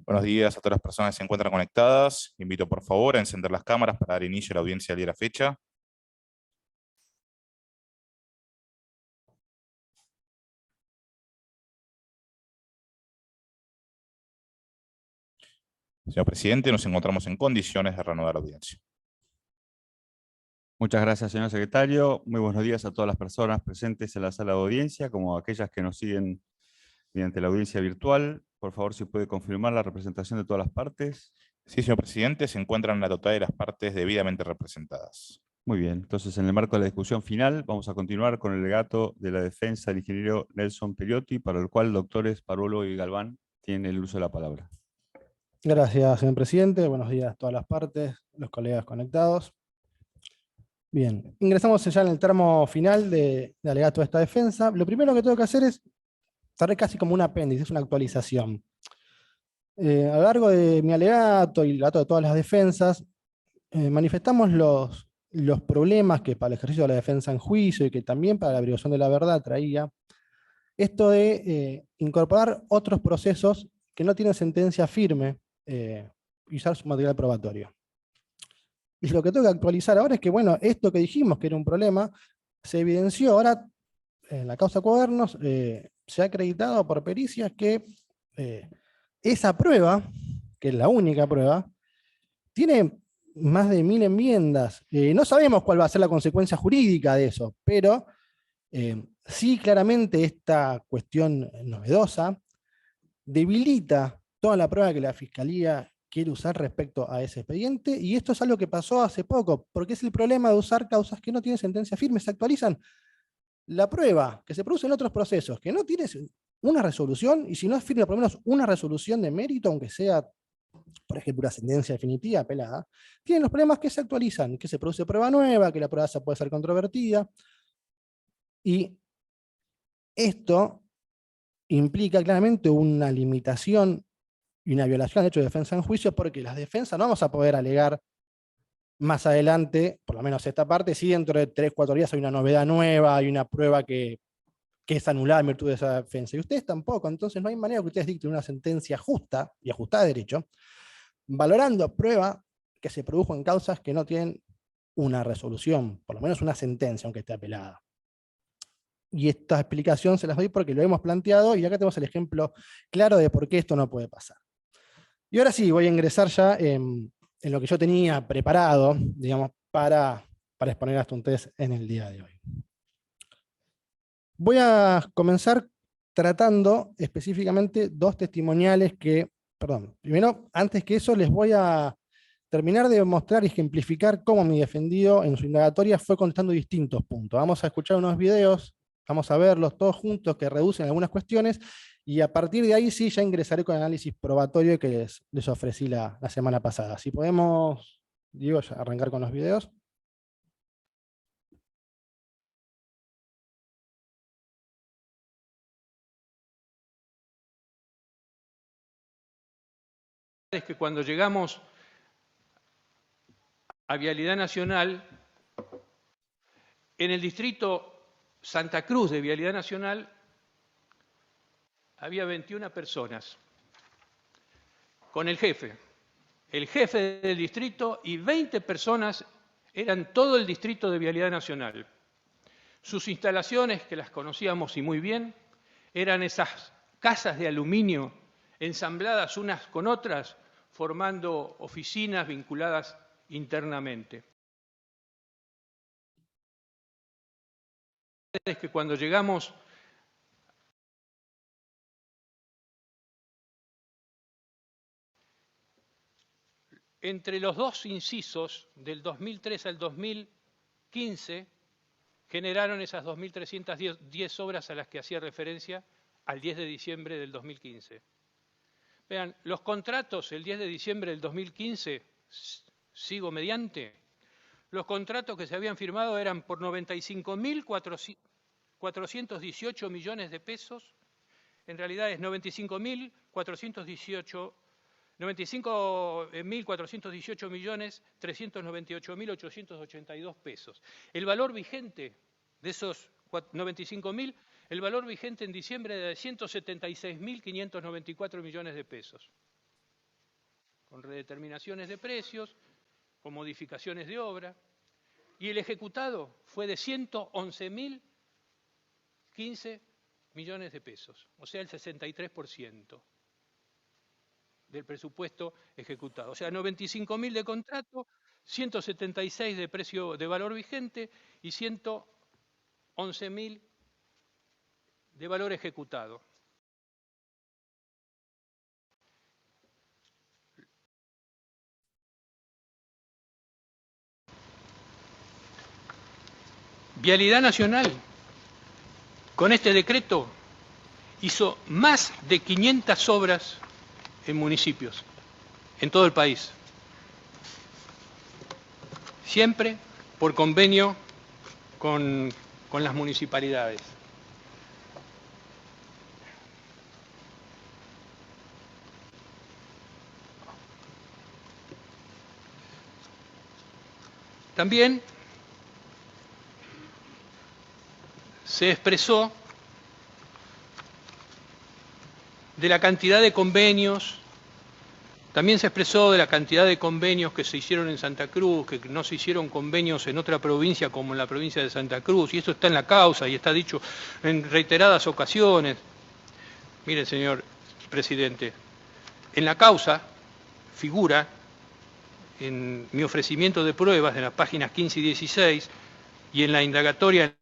Buenos días a todas las personas que se encuentran conectadas. Invito por favor a encender las cámaras para dar inicio a la audiencia del día de la fecha. Señor presidente, nos encontramos en condiciones de reanudar la audiencia. Muchas gracias, señor secretario. Muy buenos días a todas las personas presentes en la sala de audiencia, como aquellas que nos siguen mediante la audiencia virtual. Por favor, si puede confirmar la representación de todas las partes. Sí, señor presidente, se encuentran la totalidad de las partes debidamente representadas. Muy bien, entonces en el marco de la discusión final vamos a continuar con el alegato de la defensa del ingeniero Nelson Periotti, para el cual doctores Parolo y Galván tienen el uso de la palabra. Gracias, señor presidente. Buenos días a todas las partes, los colegas conectados. Bien, ingresamos ya en el tramo final de alegato de esta defensa. Lo primero que tengo que hacer es traer casi como un apéndice, es una actualización. A lo largo de mi alegato y el alegato de todas las defensas, manifestamos los problemas que para el ejercicio de la defensa en juicio y que también para la averiguación de la verdad traía esto de incorporar otros procesos que no tienen sentencia firme y usar su material probatorio. Y lo que tengo que actualizar ahora es que, bueno, esto que dijimos que era un problema, se evidenció ahora en la causa Cuadernos, se ha acreditado por pericias que esa prueba, que es la única prueba, tiene más de 1000 enmiendas. No sabemos cuál va a ser la consecuencia jurídica de eso, pero sí claramente esta cuestión novedosa debilita toda la prueba que la Fiscalía quiere usar respecto a ese expediente, y esto es algo que pasó hace poco, porque es el problema de usar causas que no tienen sentencia firme, se actualizan. La prueba que se produce en otros procesos, que no tiene una resolución, y si no es firme por lo menos una resolución de mérito, aunque sea, por ejemplo, una sentencia definitiva apelada, tienen los problemas que se actualizan, que se produce prueba nueva, que la prueba puede ser controvertida, y esto implica claramente una limitación y una violación al derecho de defensa en juicio, porque las defensas no vamos a poder alegar más adelante, por lo menos esta parte, si dentro de 3-4 días hay una novedad nueva, hay una prueba que es anulada en virtud de esa defensa, y ustedes tampoco. Entonces no hay manera que ustedes dicten una sentencia justa y ajustada de derecho, valorando prueba que se produjo en causas que no tienen una resolución, por lo menos una sentencia, aunque esté apelada. Y esta explicación se las doy porque lo hemos planteado, y acá tenemos el ejemplo claro de por qué esto no puede pasar. Y ahora sí, voy a ingresar ya en lo que yo tenía preparado, digamos, para exponer hasta ustedes en el día de hoy. Voy a comenzar tratando específicamente dos testimoniales que, primero, antes que eso, les voy a terminar de mostrar y ejemplificar cómo mi defendido en su indagatoria fue contestando distintos puntos. Vamos a escuchar unos videos, vamos a verlos todos juntos que reducen algunas cuestiones, y a partir de ahí sí ya ingresaré con el análisis probatorio que les ofrecí la semana pasada. Si podemos, Diego, ya arrancar con los videos. Es que cuando llegamos a Vialidad Nacional, en el distrito Santa Cruz de Vialidad Nacional, había 21 personas, con el jefe del distrito, y 20 personas eran todo el distrito de Vialidad Nacional. Sus instalaciones, que las conocíamos y muy bien, eran esas casas de aluminio ensambladas unas con otras, formando oficinas vinculadas internamente. Es que cuando llegamos entre los dos incisos del 2003 al 2015, generaron esas 2.310 obras a las que hacía referencia al 10 de diciembre del 2015. Vean, los contratos el 10 de diciembre del 2015, sigo mediante, los contratos que se habían firmado eran por 95.418 millones de pesos, en realidad es 95.418 millones 398.882 pesos. El valor vigente de esos 95.000, el valor vigente en diciembre era de 176.594 millones de pesos. con redeterminaciones de precios, con modificaciones de obra, y el ejecutado fue de 111.015 millones de pesos, o sea, el 63% del presupuesto ejecutado. O sea, 95.000 de contrato, 176 de precio de valor vigente y 111.000 de valor ejecutado. Vialidad Nacional, con este decreto, hizo más de 500 obras en municipios, en todo el país. Siempre por convenio con las municipalidades. También se expresó de la cantidad de convenios, también se expresó de la cantidad de convenios que se hicieron en Santa Cruz, que no se hicieron convenios en otra provincia como en la provincia de Santa Cruz, y esto está en la causa y está dicho en reiteradas ocasiones. Mire, señor presidente, en la causa figura, en mi ofrecimiento de pruebas, en las páginas 15 y 16, y en la indagatoria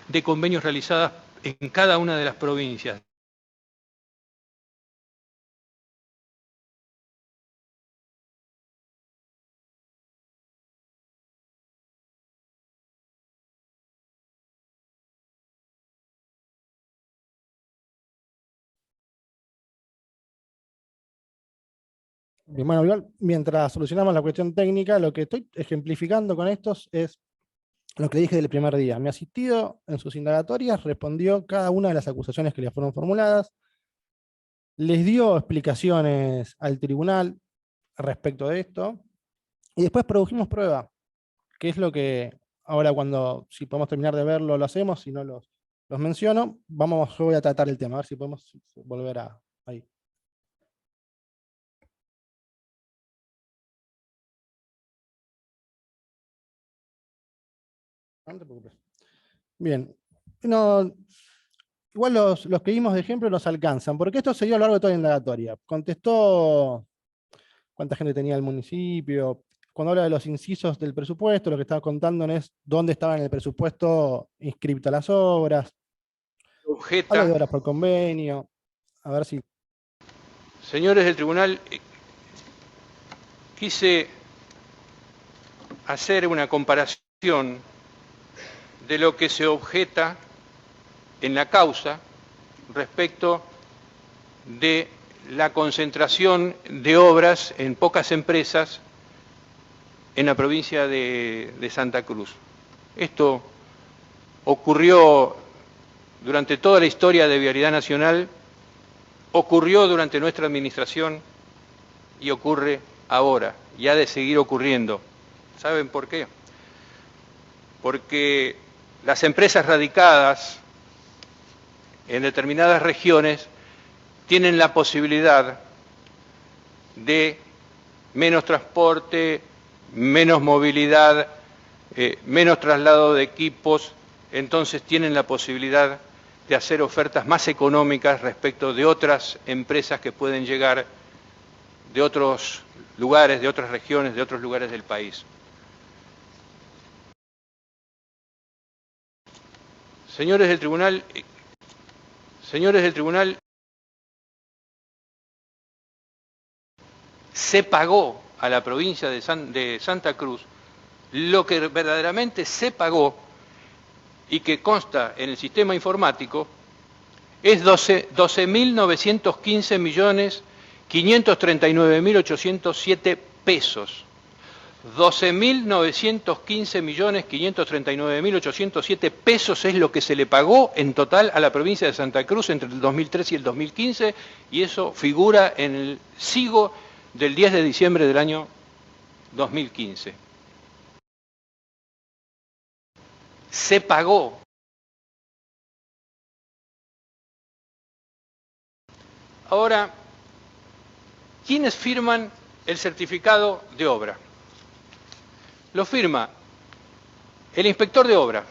de convenios realizadas en cada una de las provincias. Bien, bueno, igual, mientras solucionamos la cuestión técnica, lo que estoy ejemplificando con estos es lo que dije del primer día. Mi asistido en sus indagatorias respondió cada una de las acusaciones que le fueron formuladas, les dio explicaciones al tribunal respecto de esto, y después produjimos prueba, que es lo que ahora cuando, si podemos terminar de verlo, lo hacemos, si no los menciono, yo voy a tratar el tema, a ver si podemos volver ahí. No te preocupes. Bien. No, igual los que vimos de ejemplo nos alcanzan, porque esto se dio a lo largo de toda la indagatoria. Contestó cuánta gente tenía el municipio. Cuando habla de los incisos del presupuesto, lo que estaba contando es dónde estaban en el presupuesto inscritas las obras. Habla de obras por convenio. A ver si... Señores del tribunal, quise hacer una comparación de lo que se objeta en la causa respecto de la concentración de obras en pocas empresas en la provincia de Santa Cruz. Esto ocurrió durante toda la historia de Vialidad Nacional, ocurrió durante nuestra administración y ocurre ahora, y ha de seguir ocurriendo. ¿Saben por qué? Porque las empresas radicadas en determinadas regiones tienen la posibilidad de menos transporte, menos movilidad, menos traslado de equipos, entonces tienen la posibilidad de hacer ofertas más económicas respecto de otras empresas que pueden llegar de otros lugares, de otras regiones, de otros lugares del país. Señores del tribunal, se pagó a la provincia de Santa Cruz lo que verdaderamente se pagó y que consta en el sistema informático es 12.915.539.807 pesos. 12.915.539.807 pesos es lo que se le pagó en total a la provincia de Santa Cruz entre el 2003 y el 2015, y eso figura en el SIGO del 10 de diciembre del año 2015. Se pagó Ahora, ¿quiénes firman el certificado de obra? Lo firma el inspector de obra,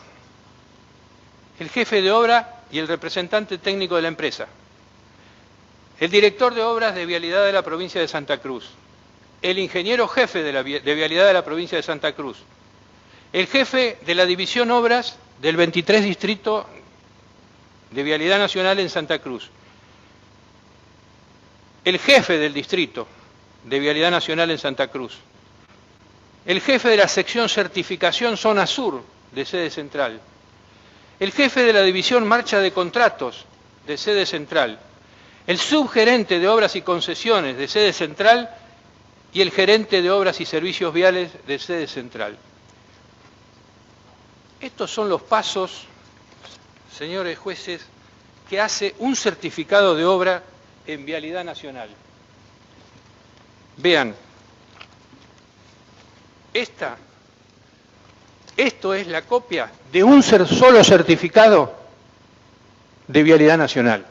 el jefe de obra y el representante técnico de la empresa, el director de obras de vialidad de la provincia de Santa Cruz, el ingeniero jefe de vialidad de la provincia de Santa Cruz, el jefe de la división obras del 23 distrito de Vialidad Nacional en Santa Cruz, el jefe del distrito de Vialidad Nacional en Santa Cruz, el jefe de la sección certificación zona sur de sede central, el jefe de la división marcha de contratos de sede central, el subgerente de obras y concesiones de sede central y el gerente de obras y servicios viales de sede central. Estos son los pasos, señores jueces, que hace un certificado de obra en Vialidad Nacional. Vean, esto es la copia de un solo certificado de Vialidad Nacional.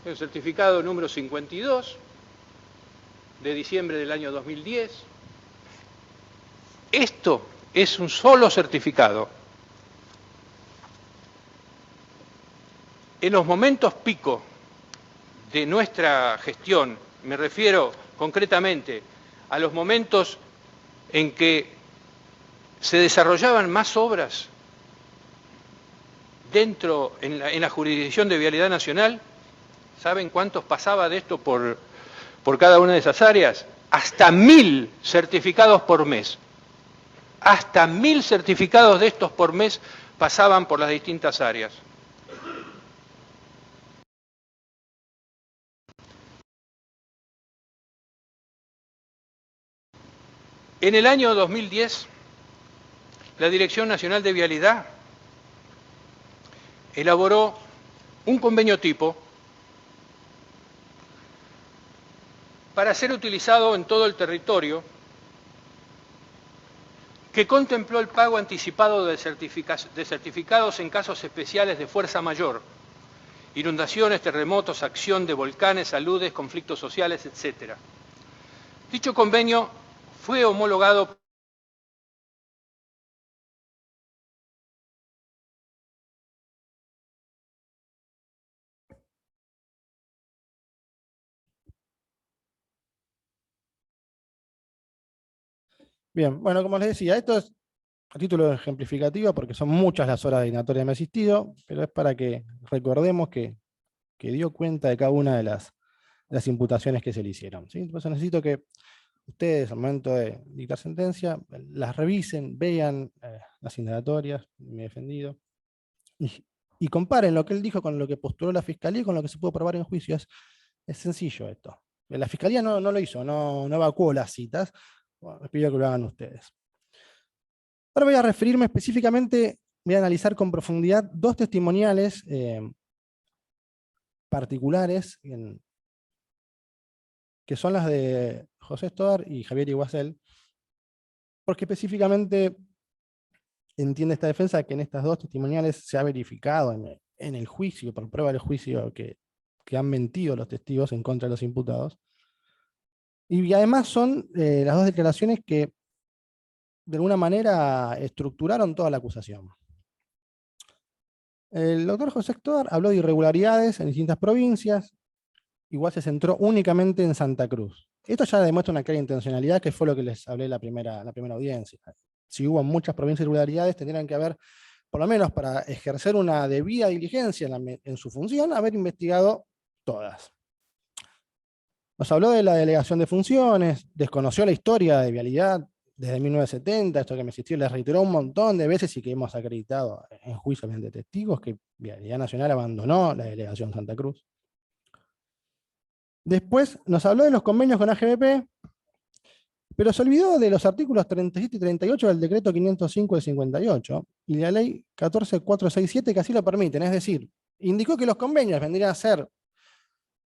El certificado número 52 de diciembre del año 2010. Esto es un solo certificado. En los momentos pico de nuestra gestión, me refiero concretamente a los momentos en que se desarrollaban más obras en la jurisdicción de Vialidad Nacional, ¿saben cuántos pasaba de esto por cada una de esas áreas? Hasta 1000 certificados por mes. Hasta 1000 certificados de estos por mes pasaban por las distintas áreas. En el año 2010, la Dirección Nacional de Vialidad elaboró un convenio tipo para ser utilizado en todo el territorio, que contempló el pago anticipado de certificados en casos especiales de fuerza mayor, inundaciones, terremotos, acción de volcanes, aludes, conflictos sociales, etc. Dicho convenio fue homologado Bien, bueno, como les decía, esto es a título ejemplificativo porque son muchas las horas de dignatoria de mi asistido, pero es para que recordemos que dio cuenta de cada una de las imputaciones que se le hicieron, ¿sí? Entonces necesito que ustedes, al momento de dictar sentencia, las revisen, vean las indagatorias, mi defendido, y comparen lo que él dijo con lo que postuló la Fiscalía y con lo que se pudo probar en juicio. Es sencillo esto. La Fiscalía no lo hizo, no evacuó las citas. Bueno, les pido que lo hagan ustedes. Ahora voy a referirme específicamente, voy a analizar con profundidad dos testimoniales particulares, que son las de José Stoddard y Javier Iguacel, porque específicamente entiende esta defensa que en estas dos testimoniales se ha verificado en el juicio, por prueba del juicio, que han mentido los testigos en contra de los imputados. Y además son las dos declaraciones que de alguna manera estructuraron toda la acusación. El doctor José Stoddard habló de irregularidades en distintas provincias, igual se centró únicamente en Santa Cruz. Esto ya demuestra una clara intencionalidad, que fue lo que les hablé en la primera audiencia. Si hubo muchas provincias de irregularidades, tendrían que haber, por lo menos para ejercer una debida diligencia en su función, haber investigado todas. Nos habló de la delegación de funciones, desconoció la historia de vialidad desde 1970, esto que me insistió, les reiteró un montón de veces y que hemos acreditado en juicio mediante testigos, que Vialidad Nacional abandonó la delegación Santa Cruz. Después nos habló de los convenios con AGBP, pero se olvidó de los artículos 37 y 38 del decreto 505 del 58 y de la ley 14467 que así lo permiten, es decir, indicó que los convenios vendrían a ser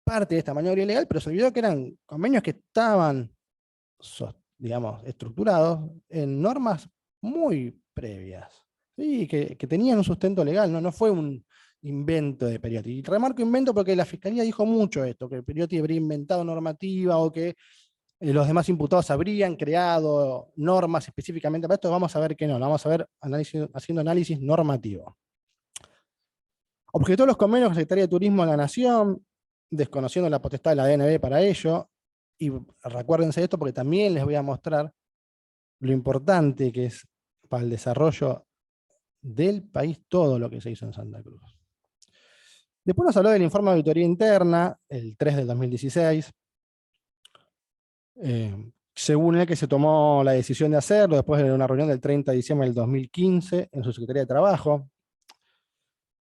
parte de esta maniobra ilegal, pero se olvidó que eran convenios que estaban, digamos, estructurados en normas muy previas, ¿sí? que tenían un sustento legal, no fue invento de Periotti. Y remarco invento porque la Fiscalía dijo mucho esto, que Periotti habría inventado normativa o que los demás imputados habrían creado normas específicamente para esto. Vamos a ver que no, lo vamos a ver haciendo análisis normativo. Objetó los convenios con la Secretaría de Turismo de la Nación, desconociendo la potestad de la DNB para ello. Y recuérdense esto porque también les voy a mostrar lo importante que es para el desarrollo del país todo lo que se hizo en Santa Cruz. Después nos habló del informe de auditoría interna, el 3 del 2016, según el que se tomó la decisión de hacerlo después de una reunión del 30 de diciembre del 2015 en su Secretaría de Trabajo.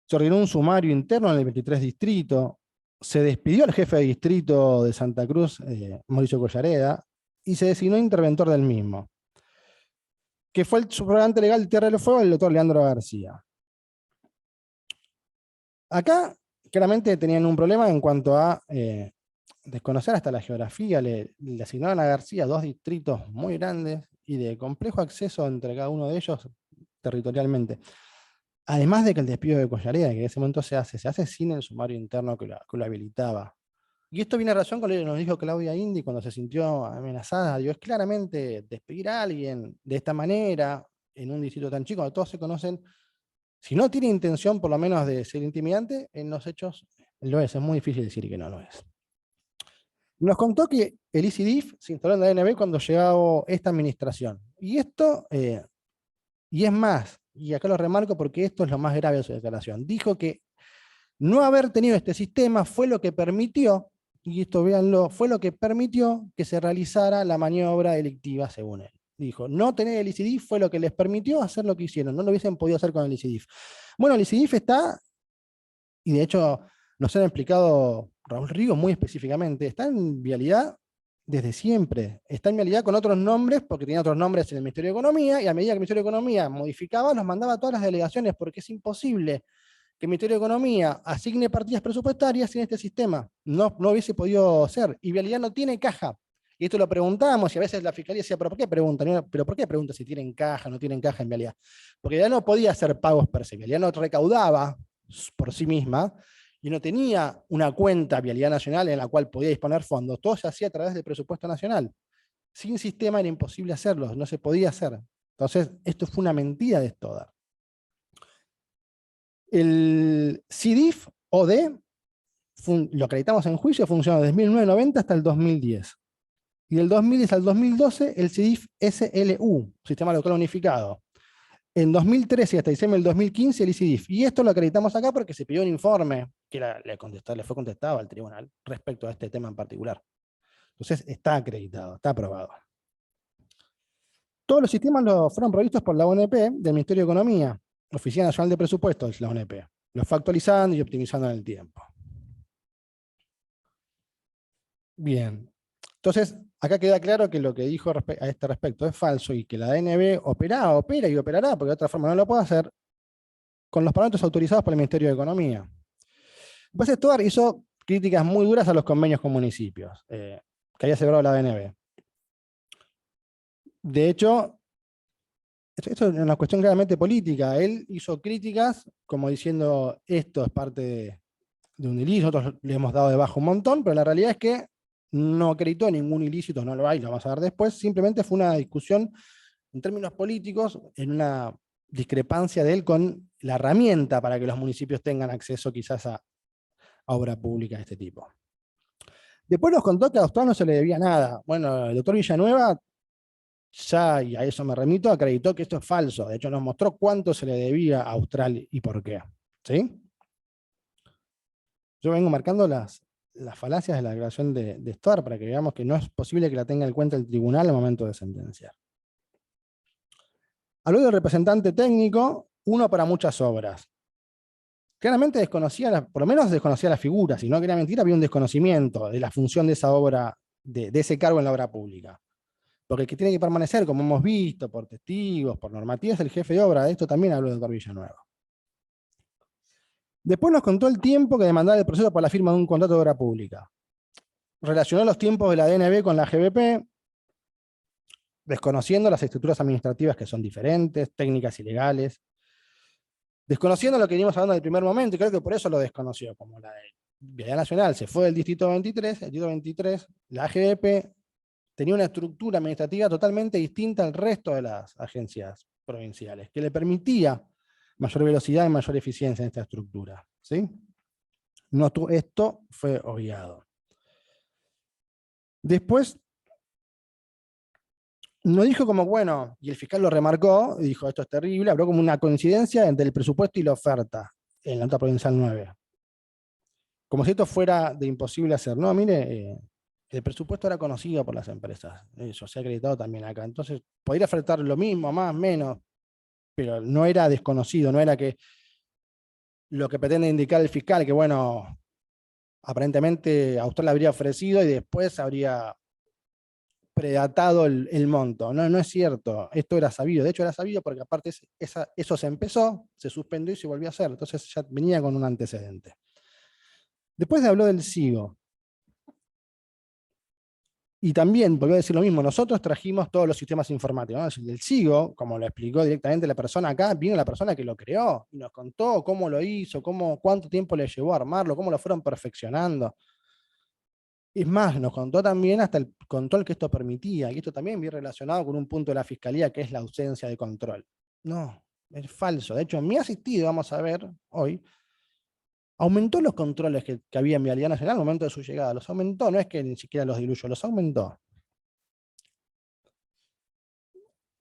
Se ordenó un sumario interno en el 23 distrito, se despidió al jefe de distrito de Santa Cruz, Mauricio Collareda, y se designó interventor del mismo, que fue el subrogante legal de Tierra del Fuego, el doctor Leandro García. Acá, claramente tenían un problema en cuanto a desconocer hasta la geografía. Le asignaron a García 2 distritos muy grandes y de complejo acceso entre cada uno de ellos territorialmente. Además de que el despido de Collareda, que en ese momento se hace sin el sumario interno que lo habilitaba. Y esto viene a razón con lo que nos dijo Claudia Indy cuando se sintió amenazada. Digo, es claramente despedir a alguien de esta manera, en un distrito tan chico, donde todos se conocen. Si no tiene intención, por lo menos, de ser intimidante, en los hechos lo es muy difícil decir que no lo es. Nos contó que el ICIDIF se instaló en la DNB cuando llegó esta administración. Y esto, y es más, y acá lo remarco porque esto es lo más grave de su declaración, dijo que no haber tenido este sistema fue lo que permitió, y esto véanlo, fue lo que permitió que se realizara la maniobra delictiva, según él. Dijo, no tener el ICIDIF fue lo que les permitió hacer lo que hicieron, no lo hubiesen podido hacer con el ICIDIF. Bueno, el ICIDIF está, y de hecho nos han explicado Raúl Rigo muy específicamente, está en vialidad desde siempre. Está en vialidad con otros nombres, porque tenía otros nombres en el Ministerio de Economía, y a medida que el Ministerio de Economía modificaba, los mandaba a todas las delegaciones, porque es imposible que el Ministerio de Economía asigne partidas presupuestarias sin este sistema. No hubiese podido ser. Y vialidad no tiene caja. Y esto lo preguntábamos, y a veces la Fiscalía decía, ¿pero por qué preguntan? ¿Pero por qué preguntan si tienen caja o no tienen caja en vialidad? Porque vialidad no podía hacer pagos per se. Vialidad no recaudaba por sí misma, y no tenía una cuenta Vialidad Nacional en la cual podía disponer fondos. Todo se hacía a través del presupuesto nacional. Sin sistema era imposible hacerlo, no se podía hacer. Entonces, esto fue una mentira de toda. El CIDIF OD, lo acreditamos en juicio, funcionó desde 1990 hasta el 2010. Y del 2010 al 2012, el CIDIF SLU, Sistema Local Unificado. En 2013 y hasta diciembre del 2015 el ICIDIF. Y esto lo acreditamos acá porque se pidió un informe que le fue contestado al tribunal respecto a este tema en particular. Entonces está acreditado, está aprobado. Todos los sistemas fueron provistos por la ONP del Ministerio de Economía, Oficina Nacional de Presupuestos, la ONP. Los fue actualizando y optimizando en el tiempo. Bien. Entonces, acá queda claro que lo que dijo a este respecto es falso y que la DNB opera y operará, porque de otra forma no lo puede hacer, con los parámetros autorizados por el Ministerio de Economía. Después Stoddard hizo críticas muy duras a los convenios con municipios, que había celebrado la DNB. De hecho, esto es una cuestión claramente política. Él hizo críticas como diciendo esto es parte de un ilícito, nosotros le hemos dado de bajo un montón, pero la realidad es que no acreditó ningún ilícito, no lo hay, lo vamos a ver después, simplemente fue una discusión en términos políticos, en una discrepancia de él con la herramienta para que los municipios tengan acceso quizás a obra pública de este tipo. Después nos contó que a Austral no se le debía nada. Bueno, el doctor Villanueva, ya, y a eso me remito, acreditó que esto es falso. De hecho, nos mostró cuánto se le debía a Austral y por qué. ¿Sí? Yo vengo marcando las falacias de la declaración de Stoddard para que veamos que no es posible que la tenga en cuenta el tribunal al momento de sentenciar. Habló del representante técnico, uno para muchas obras. Claramente desconocía, por lo menos desconocía la figura, si no que era mentira, había un desconocimiento de la función de esa obra, de ese cargo en la obra pública. Porque el que tiene que permanecer, como hemos visto, por testigos, por normativas, es el jefe de obra. De esto también habló el doctor Villanueva. Después nos contó el tiempo que demandaba el proceso para la firma de un contrato de obra pública. Relacionó los tiempos de la DNB con la GBP, desconociendo las estructuras administrativas que son diferentes, técnicas y legales. desconociendo lo que venimos hablando del primer momento, y creo que por eso lo desconoció, como la Vialidad Nacional se fue del Distrito 23, el Distrito 23, la AGP tenía una estructura administrativa totalmente distinta al resto de las agencias provinciales, que le permitía mayor velocidad y mayor eficiencia en esta estructura, ¿sí? Esto fue obviado. Después, no dijo como, bueno, y el fiscal lo remarcó, y dijo, esto es terrible, habló como una coincidencia entre el presupuesto y la oferta en la nota provincial 9. Como si esto fuera de imposible hacer. No, mire, el presupuesto era conocido por las empresas, eso se ha acreditado también acá. Entonces, podría ofertar lo mismo, más, menos, pero no era desconocido, no era que lo que pretende indicar el fiscal, que bueno, aparentemente a usted le habría ofrecido y después habría predatado el monto. No, no es cierto, esto era sabido, de hecho era sabido porque aparte eso se empezó, se suspendió y se volvió a hacer, entonces ya venía con un antecedente. Después habló del SIGO. Y también, volvió a decir lo mismo, nosotros trajimos todos los sistemas informáticos, ¿no? Del SIGO, como lo explicó directamente la persona acá, vino la persona que lo creó y nos contó cómo lo hizo, cuánto tiempo le llevó a armarlo, cómo lo fueron perfeccionando. Es más, nos contó también hasta el control que esto permitía, y esto también viene relacionado con un punto de la Fiscalía, que es la ausencia de control. No, es falso. De hecho, mi asistido, vamos a ver hoy, aumentó los controles que había en Vialidad Nacional al momento de su llegada. Los aumentó, no es que ni siquiera los diluyó, los aumentó.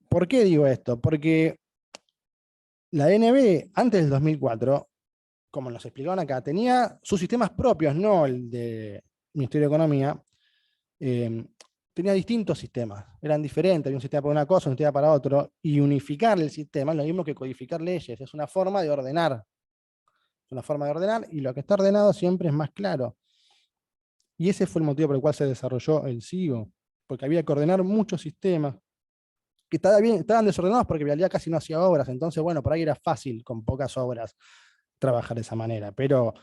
¿Por qué digo esto? Porque la DNB, antes del 2004, como nos explicaban acá, tenía sus sistemas propios, no el de Ministerio de Economía. Tenía distintos sistemas, eran diferentes, había un sistema para una cosa, un sistema para otro, y unificar el sistema es lo mismo que codificar leyes, es una forma de ordenar. Es una forma de ordenar, y lo que está ordenado siempre es más claro. Y ese fue el motivo por el cual se desarrolló el SIGO, porque había que ordenar muchos sistemas, que estaban desordenados porque Vialidad casi no hacía obras, entonces bueno, por ahí era fácil con pocas obras trabajar de esa manera, pero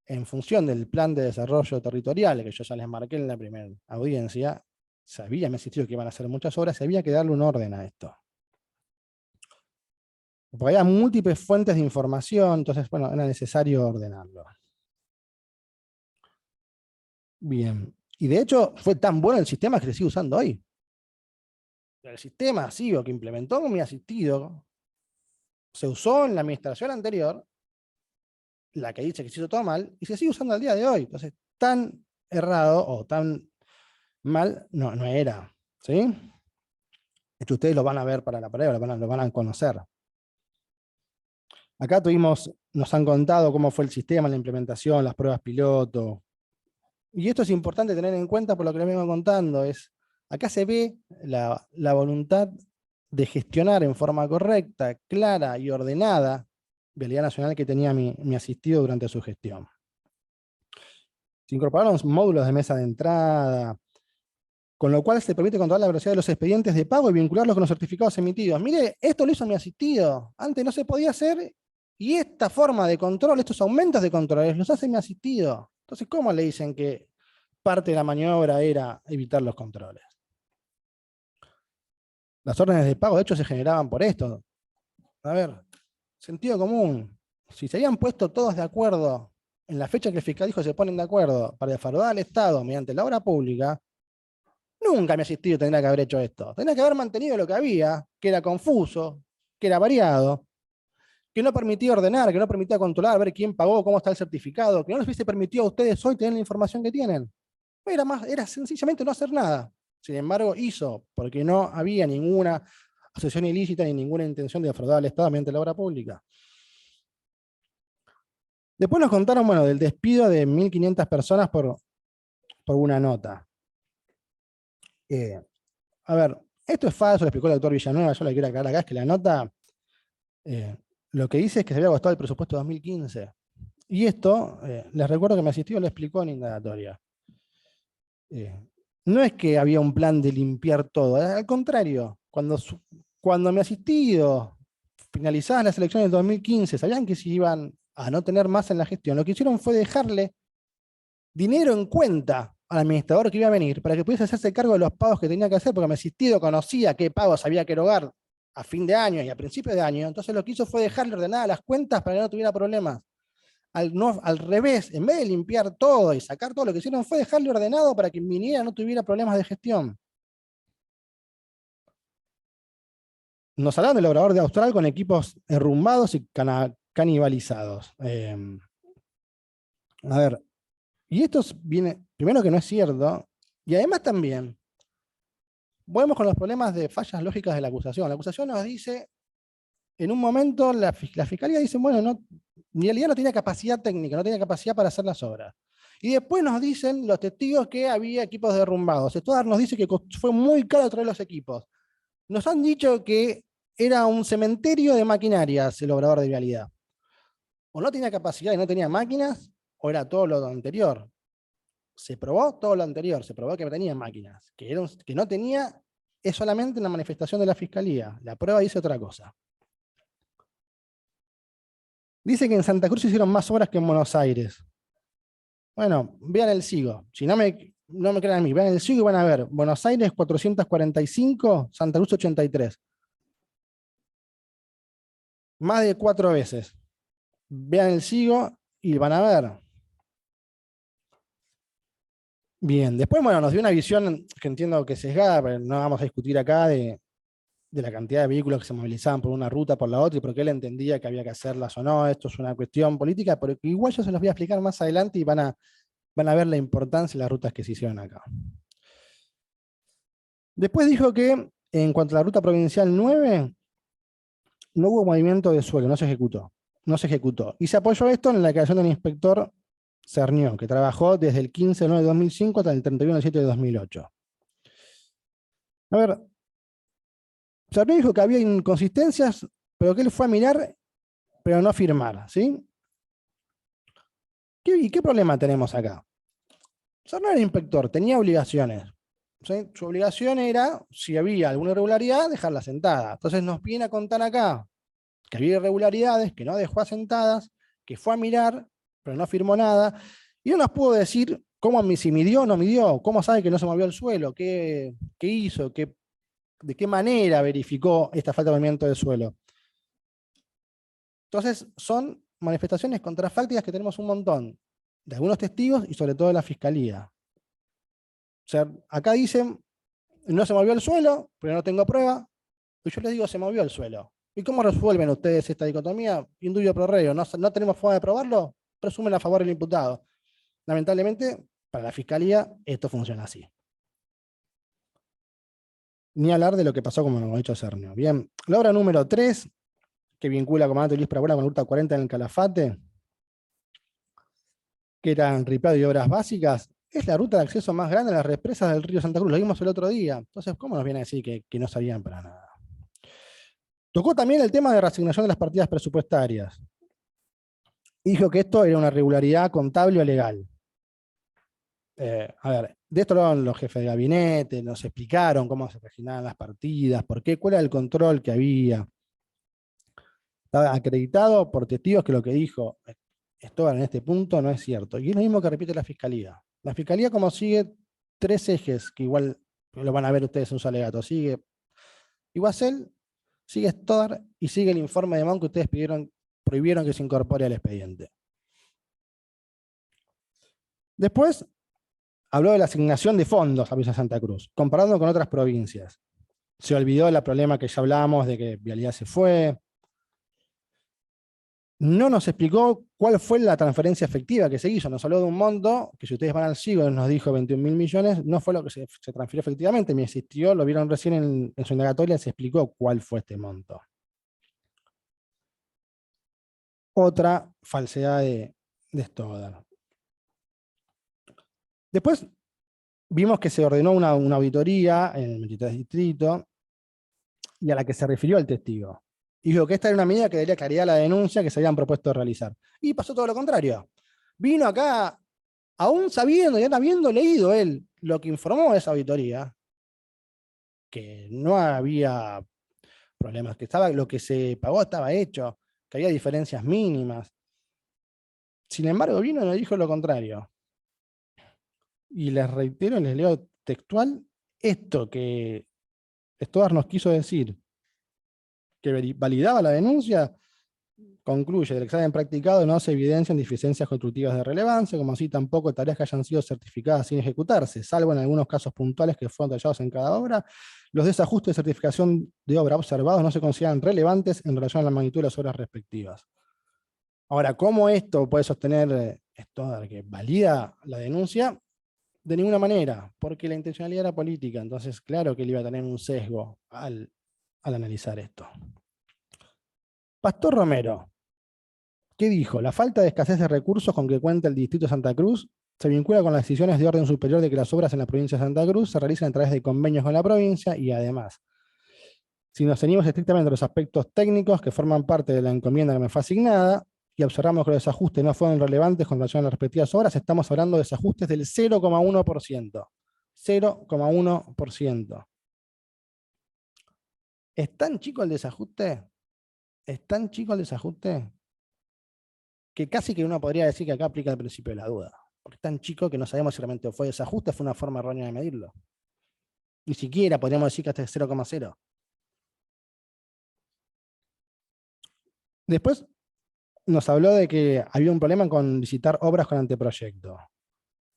en función del plan de desarrollo territorial, que yo ya les marqué en la primera audiencia, me ha insistido que iban a hacer muchas obras, y había que darle un orden a esto. Porque había múltiples fuentes de información, entonces bueno, era necesario ordenarlo. Bien, y de hecho fue tan bueno el sistema que se sigue usando hoy. El sistema SIGO que implementó mi asistido se usó en la administración anterior, la que dice que se hizo todo mal, y se sigue usando al día de hoy. Entonces, tan errado o tan mal no era. ¿Sí? De hecho, ustedes lo van a ver para la prueba, lo van a conocer. Acá nos han contado cómo fue el sistema, la implementación, las pruebas piloto. Y esto es importante tener en cuenta por lo que les vengo contando. Acá se ve la voluntad de gestionar en forma correcta, clara y ordenada Vialidad Nacional que tenía mi asistido durante su gestión. Se incorporaron módulos de mesa de entrada, con lo cual se permite controlar la velocidad de los expedientes de pago y vincularlos con los certificados emitidos. Mire, esto lo hizo mi asistido. Antes no se podía hacer, y esta forma de control, estos aumentos de controles, los hace mi asistido. Entonces, ¿cómo le dicen que parte de la maniobra era evitar los controles? Las órdenes de pago, de hecho, se generaban por esto. A ver, sentido común. Si se habían puesto todos de acuerdo en la fecha que el fiscal dijo se ponen de acuerdo para defraudar al Estado mediante la obra pública, nunca mi asistido tendría que haber hecho esto. Tendría que haber mantenido lo que había, que era confuso, que era variado, que no permitía ordenar, que no permitía controlar, ver quién pagó, cómo está el certificado, que no les hubiese permitido a ustedes hoy tener la información que tienen. Era sencillamente no hacer nada. Sin embargo, hizo, porque no había ninguna asociación ilícita ni ninguna intención de defraudar al Estado mediante la obra pública. Después nos contaron, bueno, del despido de 1.500 personas por una nota. A ver, esto es falso, lo explicó el doctor Villanueva, yo lo quiero aclarar acá, es que la nota lo que dice es que se había gastado el presupuesto de 2015. Y esto, les recuerdo que mi asistido lo explicó en indagatoria. No es que había un plan de limpiar todo, al contrario, cuando mi asistido finalizadas las elecciones del 2015, sabían que se iban a no tener más en la gestión, lo que hicieron fue dejarle dinero en cuenta al administrador que iba a venir para que pudiese hacerse cargo de los pagos que tenía que hacer, porque mi asistido conocía qué pagos había que erogar a fin de año y a principio de año, entonces lo que hizo fue dejarle ordenadas las cuentas para que no tuviera problemas. Al revés, en vez de limpiar todo y sacar todo, lo que hicieron fue dejarle ordenado para que viniera no tuviera problemas de gestión. Nos hablaron del Obrador de Austral con equipos derrumbados y canibalizados. A ver, y esto viene, primero que no es cierto, y además también, volvemos con los problemas de fallas lógicas de la acusación. La acusación nos dice, en un momento la fiscalía dice, bueno, no, en realidad no tenía capacidad técnica, no tenía capacidad para hacer las obras. Y después nos dicen los testigos que había equipos derrumbados. Stoddard nos dice que fue muy caro traer los equipos. Nos han dicho que era un cementerio de maquinarias el Obrador de Vialidad. O no tenía capacidad y no tenía máquinas, o era todo lo anterior. Se probó todo lo anterior, se probó que tenía máquinas. Que no tenía es solamente una manifestación de la fiscalía. La prueba dice otra cosa. Dice que en Santa Cruz hicieron más obras que en Buenos Aires. Bueno, vean el SIGO. Si no me crean a mí, vean el SIGO y van a ver. Buenos Aires 445, Santa Cruz 83. Más de 4 veces. Vean el SIGO y van a ver. Bien, después, bueno, nos dio una visión que entiendo que sesgada, pero no vamos a discutir acá de la cantidad de vehículos que se movilizaban por una ruta, por la otra, y porque él entendía que había que hacerlas o no. Esto es una cuestión política, pero igual yo se los voy a explicar más adelante y van a ver la importancia de las rutas que se hicieron acá. Después dijo que en cuanto a la ruta provincial 9, no hubo movimiento de suelo, no se ejecutó. Y se apoyó esto en la creación del inspector Cernió, que trabajó desde el 15 de 9 de 2005 hasta el 31 de 7 de 2008. A ver, Cernió dijo que había inconsistencias, pero que él fue a mirar, pero no a firmar, ¿sí? ¿Y qué problema tenemos acá? Cernió era inspector, tenía obligaciones. ¿Sí? Su obligación era, si había alguna irregularidad, dejarla sentada. Entonces nos viene a contar acá que había irregularidades, que no dejó asentadas, que fue a mirar, pero no firmó nada, y no nos pudo decir si midió o no midió, cómo sabe que no se movió el suelo, qué hizo, de qué manera verificó esta falta de movimiento del suelo. Entonces son manifestaciones contrafácticas que tenemos un montón, de algunos testigos y sobre todo de la fiscalía. O sea, acá dicen, no se movió el suelo, pero no tengo prueba, y yo les digo, se movió el suelo. ¿Y cómo resuelven ustedes esta dicotomía? Indubio pro reo, ¿no tenemos forma de probarlo? Presumen a favor del imputado. Lamentablemente, para la fiscalía, esto funciona así. Ni hablar de lo que pasó, como nos ha dicho Cernió. Bien, la obra número 3, que vincula al comandante Luis Parabola con la ruta 40 en el Calafate, que eran ripeado y obras básicas, es la ruta de acceso más grande a las represas del río Santa Cruz. Lo vimos el otro día. Entonces, ¿cómo nos viene a decir que no sabían para nada? Tocó también el tema de reasignación de las partidas presupuestarias. Dijo que esto era una irregularidad contable o legal. A ver, de esto hablaron los jefes de gabinete, nos explicaron cómo se reasignaban las partidas, por qué, cuál era el control que había. Estaba acreditado por testigos que lo que dijo Stoddard en este punto no es cierto. Y es lo mismo que repite la Fiscalía. La Fiscalía, como sigue 3 ejes, que igual lo van a ver ustedes en su alegato, sigue Iguacel, sigue Stoddard y sigue el informe de Mon que ustedes prohibieron que se incorpore al expediente. Después habló de la asignación de fondos a Villa Santa Cruz, comparando con otras provincias. Se olvidó del problema que ya hablamos de que Vialidad se fue. No nos explicó cuál fue la transferencia efectiva que se hizo. Nos habló de un monto que, si ustedes van al SIGO, nos dijo 21.000 millones, no fue lo que se transfirió efectivamente, me insistió, lo vieron recién en su indagatoria, se explicó cuál fue este monto. Otra falsedad de Stoddard. Después vimos que se ordenó una auditoría en el 23 distrito y a la que se refirió el testigo. Y dijo que esta era una medida que daría claridad a la denuncia que se habían propuesto realizar. Y pasó todo lo contrario. Vino acá, aún sabiendo y habiendo leído él lo que informó esa auditoría, que no había problemas, que lo que se pagó estaba hecho, que había diferencias mínimas. Sin embargo, vino y nos dijo lo contrario. Y les reitero, les leo textual esto que Stoddard nos quiso decir. que validaba la denuncia, concluye, el examen practicado no se evidencian deficiencias constructivas de relevancia, como así tampoco tareas que hayan sido certificadas sin ejecutarse, salvo en algunos casos puntuales que fueron tallados en cada obra. Los desajustes de certificación de obra observados no se consideran relevantes en relación a la magnitud de las obras respectivas. Ahora, ¿cómo esto puede sostener esto de que valida la denuncia? De ninguna manera, porque la intencionalidad era política, entonces claro que él iba a tener un sesgo al analizar esto. Pastor Romero, ¿qué dijo? La falta de escasez de recursos con que cuenta el Distrito de Santa Cruz se vincula con las decisiones de orden superior de que las obras en la provincia de Santa Cruz se realicen a través de convenios con la provincia y además, si nos ceñimos estrictamente a los aspectos técnicos que forman parte de la encomienda que me fue asignada y observamos que los desajustes no fueron relevantes con relación a las respectivas obras, estamos hablando de desajustes del 0,1%. 0,1%. ¿Es tan chico el desajuste? ¿Es tan chico el desajuste? Que casi que uno podría decir que acá aplica el principio de la duda. Porque es tan chico que no sabemos si realmente fue desajuste, fue una forma errónea de medirlo. Ni siquiera podríamos decir que hasta es 0,0. Después nos habló de que había un problema con licitar obras con anteproyecto.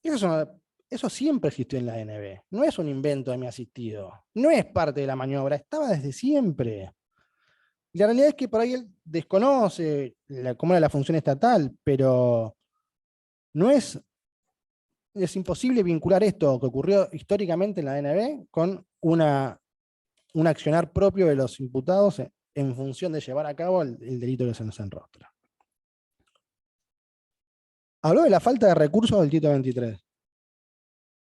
Eso siempre existió en la ANB. No es un invento de mi asistido. No es parte de la maniobra, estaba desde siempre. Y la realidad es que por ahí él desconoce cómo era la función estatal, pero no es imposible vincular esto que ocurrió históricamente en la ANB con un accionar propio de los imputados en función de llevar a cabo el delito que se nos enrostra. Habló de la falta de recursos del Tito 23.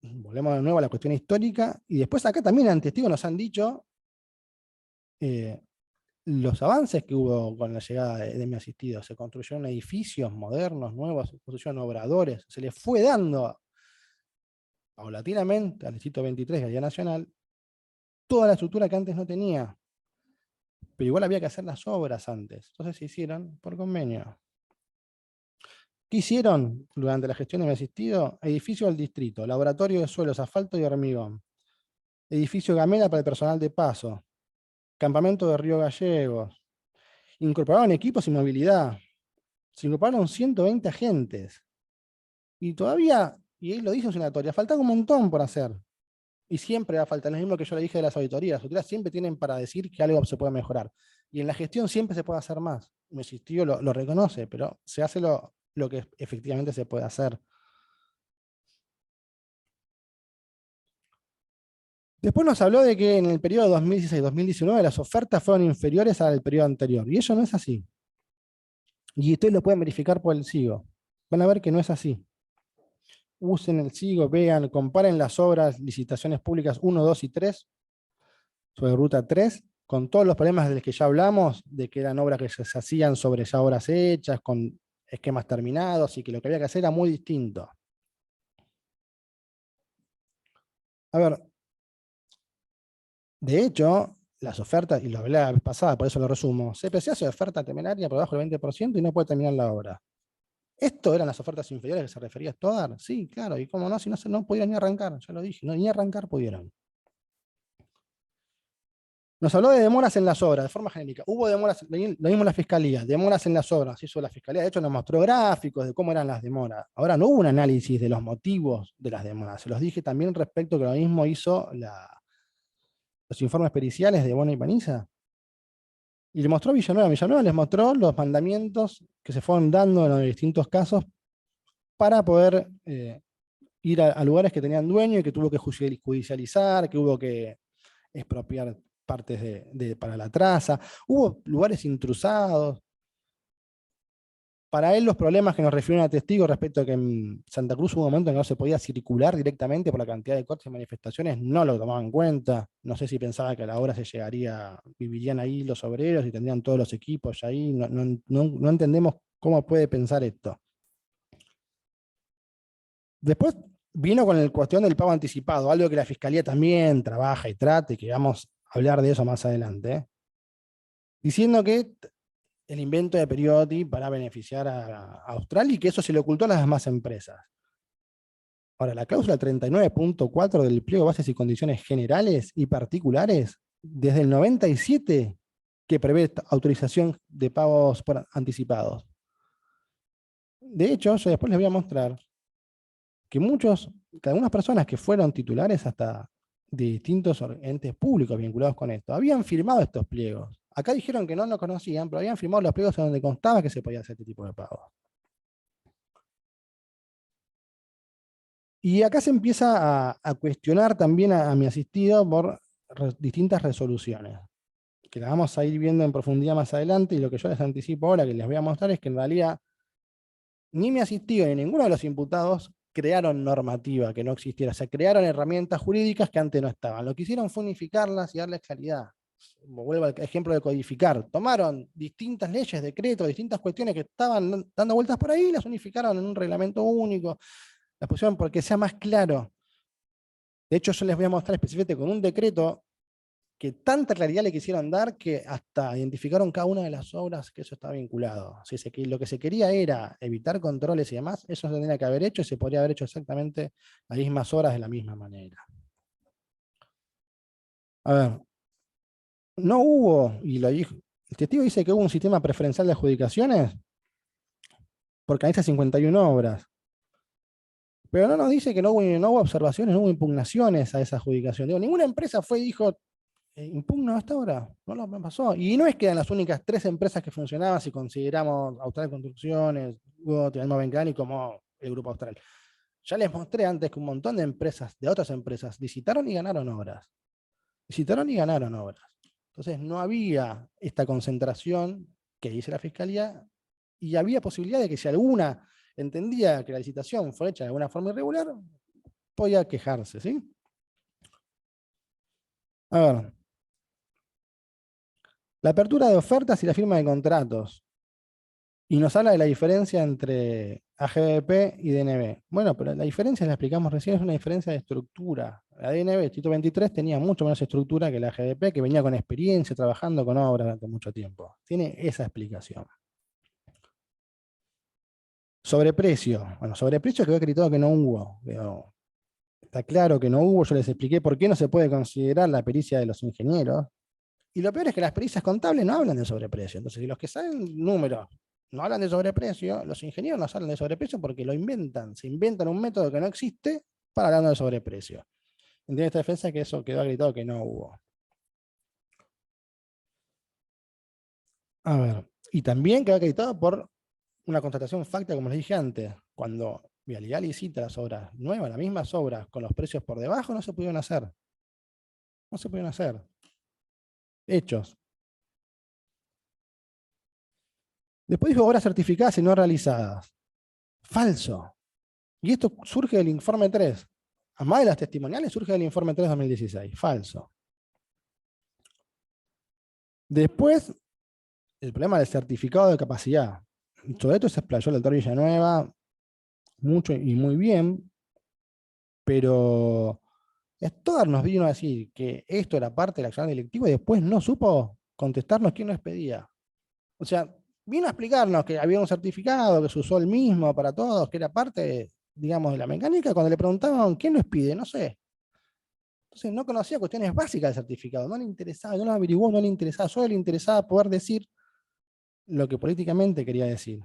Volvemos de nuevo a la cuestión histórica, y después acá también ante testigos nos han dicho los avances que hubo con la llegada de mi asistido. Se construyeron edificios modernos, nuevos, se construyeron obradores, se les fue dando paulatinamente al Distrito 23 y a Día Nacional toda la estructura que antes no tenía. Pero igual había que hacer las obras antes. Entonces se hicieron por convenio. ¿Qué hicieron durante la gestión de mi asistido? Edificio del distrito, laboratorio de suelos, asfalto y hormigón. Edificio Gamela para el personal de paso. Campamento de Río Gallegos. Incorporaron equipos y movilidad. Se incorporaron 120 agentes. Y todavía, y él lo dice en su oratoria, faltaba un montón por hacer. Y siempre va a faltar, lo mismo que yo le dije de las auditorías. Las auditorías siempre tienen para decir que algo se puede mejorar. Y en la gestión siempre se puede hacer más. Mi asistido lo reconoce, pero se hace lo que efectivamente se puede hacer. Después nos habló de que en el periodo 2016-2019 las ofertas fueron inferiores al periodo anterior. Y eso no es así. Y ustedes lo pueden verificar por el SIGO. Van a ver que no es así. Usen el SIGO, vean, comparen las obras, licitaciones públicas 1, 2 y 3, sobre ruta 3, con todos los problemas de los que ya hablamos, de que eran obras que se hacían sobre ya obras hechas, con esquemas terminados, y que lo que había que hacer era muy distinto. A ver, de hecho, las ofertas, y lo hablé la vez pasada, por eso lo resumo, CPC hace oferta temeraria por debajo del 20% y no puede terminar la obra. ¿Esto eran las ofertas inferiores que se refería a Stoddard? Sí, claro, y cómo no, si no pudieron ni arrancar, ya lo dije, ni arrancar pudieron. Nos habló de demoras en las obras, de forma genérica. Hubo demoras, lo mismo en la Fiscalía, demoras en las obras, hizo la Fiscalía, de hecho nos mostró gráficos de cómo eran las demoras. Ahora no hubo un análisis de los motivos de las demoras, se los dije también respecto que lo mismo hizo los informes periciales de Bona y Paniza. Y le mostró Villanueva. Villanueva les mostró los mandamientos que se fueron dando en los distintos casos para poder ir a lugares que tenían dueño y que tuvo que judicializar, que hubo que expropiar partes para la traza. Hubo lugares intrusados. Para él los problemas que nos refirieron a testigos respecto a que en Santa Cruz hubo un momento en que no se podía circular directamente por la cantidad de cortes y manifestaciones, no lo tomaban en cuenta. No sé si pensaba que a la hora vivirían ahí los obreros y tendrían todos los equipos ahí. No entendemos cómo puede pensar esto. Después vino con la cuestión del pago anticipado, algo que la Fiscalía también trabaja y trata, y que vamos a hablar de eso más adelante, diciendo que el invento de Periodi para beneficiar a Austral y que eso se le ocultó a las demás empresas. Ahora, la cláusula 39.4 del pliego de bases y condiciones generales y particulares, desde el 97 que prevé autorización de pagos por anticipados. De hecho, yo después les voy a mostrar que algunas personas que fueron titulares hasta de distintos entes públicos vinculados con esto, habían firmado estos pliegos. Acá dijeron que no lo conocían, pero habían firmado los pliegos en donde constaba que se podía hacer este tipo de pagos. Y acá se empieza a cuestionar también a mi asistido por distintas resoluciones, que las vamos a ir viendo en profundidad más adelante, y lo que yo les anticipo ahora que les voy a mostrar es que en realidad ni mi asistido ni ninguno de los imputados crearon normativa que no existiera, o sea, crearon herramientas jurídicas que antes no estaban. Lo que hicieron fue unificarlas y darles claridad. Vuelvo al ejemplo de codificar. Tomaron distintas leyes, decretos, distintas cuestiones que estaban dando vueltas por ahí y las unificaron en un reglamento único. Las pusieron porque sea más claro. De hecho, yo les voy a mostrar específicamente con un decreto que tanta claridad le quisieron dar que hasta identificaron cada una de las obras que eso estaba vinculado. Si lo que se quería era evitar controles y demás, eso se tendría que haber hecho y se podría haber hecho exactamente las mismas obras de la misma manera. A ver, no hubo, y lo dijo, el testigo dice que hubo un sistema preferencial de adjudicaciones porque analiza 51 obras. Pero no nos dice que no hubo observaciones, no hubo impugnaciones a esa adjudicación. Digo, ninguna empresa fue y dijo, impugno hasta ahora, no lo pasó. Y no es que eran las únicas 3 empresas que funcionaban si consideramos Austral Construcciones, Tenemos Bencani como el Grupo Austral. Ya les mostré antes que un montón de empresas, de otras empresas, licitaron y ganaron obras. Licitaron y ganaron obras. Entonces no había esta concentración que dice la Fiscalía, y había posibilidad de que si alguna entendía que la licitación fue hecha de alguna forma irregular, podía quejarse, ¿sí? A ver. La apertura de ofertas y la firma de contratos. Y nos habla de la diferencia entre AGBP y DNB. Bueno, pero la diferencia, la explicamos recién, es una diferencia de estructura. La DNB, Tito 23, tenía mucho menos estructura que la AGBP, que venía con experiencia, trabajando con obras durante mucho tiempo. Tiene esa explicación. Sobreprecio. Bueno, sobreprecio quedó acreditado que no hubo. Pero está claro que no hubo. Yo les expliqué por qué no se puede considerar la pericia de los ingenieros. Y lo peor es que las pericias contables no hablan de sobreprecio. Entonces, si los que saben números no hablan de sobreprecio, los ingenieros no hablan de sobreprecio porque lo inventan. Se inventan un método que no existe para hablar de sobreprecio. Entiende esta defensa que eso quedó acreditado que no hubo. A ver, y también quedó acreditado por una constatación facta, como les dije antes. Cuando Vialidad licita las obras nuevas, las mismas obras, con los precios por debajo, no se pudieron hacer. No se pudieron hacer. Hechos. Después dijo obras certificadas y no realizadas. Falso. Y esto surge del informe 3. Además de las testimoniales, surge del informe 3 de 2016. Falso. Después, el problema del certificado de capacidad. Sobre esto se explayó el doctor Villanueva mucho y muy bien, pero Stoddard nos vino a decir que esto era parte del accionar directivo y después no supo contestarnos quién nos pedía. O sea, vino a explicarnos que había un certificado que se usó el mismo para todos, que era parte, digamos, de la mecánica. Cuando le preguntaban quién nos pide, no sé. Entonces no conocía cuestiones básicas del certificado, no le interesaba, no lo averiguó, no le interesaba, solo le interesaba poder decir lo que políticamente quería decir.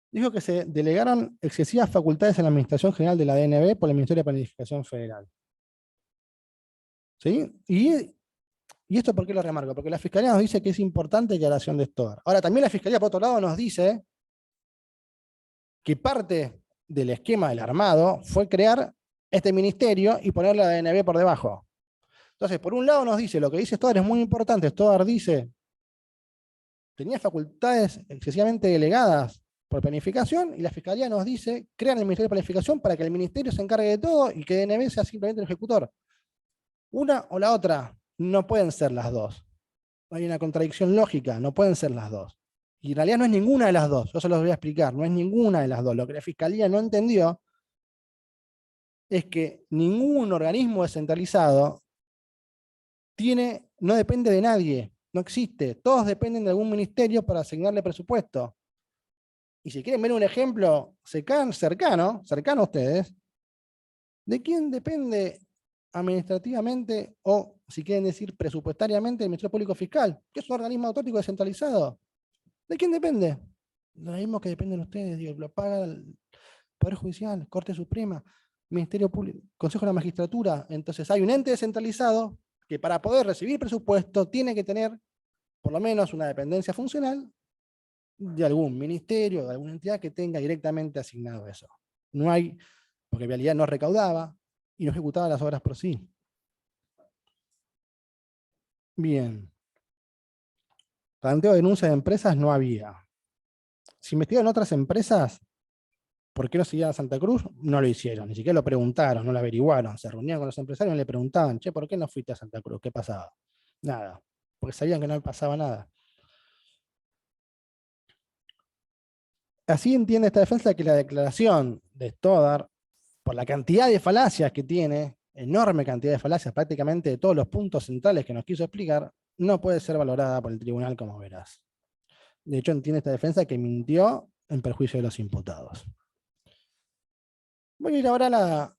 Dijo que se delegaron excesivas facultades en la Administración General de la DNB por el Ministerio de Planificación Federal. ¿Sí? ¿Y esto por qué lo remarco? Porque la Fiscalía nos dice que es importante declaración de Stoddard. Ahora, también la Fiscalía, por otro lado, nos dice que parte del esquema del armado fue crear este ministerio y poner la DNB por debajo. Entonces, por un lado nos dice, lo que dice Stoddard es muy importante. Stoddard dice, tenía facultades excesivamente delegadas por planificación, y la Fiscalía nos dice, crean el Ministerio de Planificación para que el Ministerio se encargue de todo y que DNB sea simplemente el ejecutor. Una o la otra, no pueden ser las dos. Hay una contradicción lógica, no pueden ser las dos. Y en realidad no es ninguna de las dos, yo se los voy a explicar, no es ninguna de las dos. Lo que la Fiscalía no entendió es que ningún organismo descentralizado no depende de nadie, no existe. Todos dependen de algún ministerio para asignarle presupuesto. Y si quieren ver un ejemplo cercano a ustedes, ¿de quién depende administrativamente o si quieren decir presupuestariamente, el Ministerio Público Fiscal, que es un organismo autónomo descentralizado. ¿De quién depende? De lo mismo que dependen ustedes, digo, lo paga el Poder Judicial, Corte Suprema, Ministerio Público, Consejo de la Magistratura. Entonces hay un ente descentralizado que para poder recibir presupuesto tiene que tener por lo menos una dependencia funcional de algún ministerio, de alguna entidad que tenga directamente asignado eso. No hay, porque Vialidad no recaudaba y no ejecutaba las obras por sí. Bien. Planteo de denuncia de empresas no había. Se investigaron otras empresas. ¿Por qué no seguían a Santa Cruz? No lo hicieron, ni siquiera lo preguntaron, no lo averiguaron. Se reunían con los empresarios y le preguntaban, che, ¿por qué no fuiste a Santa Cruz? ¿Qué pasaba? Nada, porque sabían que no pasaba nada. Así entiende esta defensa que la declaración de Stoddard, por la cantidad de falacias que tiene, enorme cantidad de falacias, prácticamente de todos los puntos centrales que nos quiso explicar, no puede ser valorada por el tribunal como veraz. De hecho, entiende esta defensa que mintió en perjuicio de los imputados. Voy a ir ahora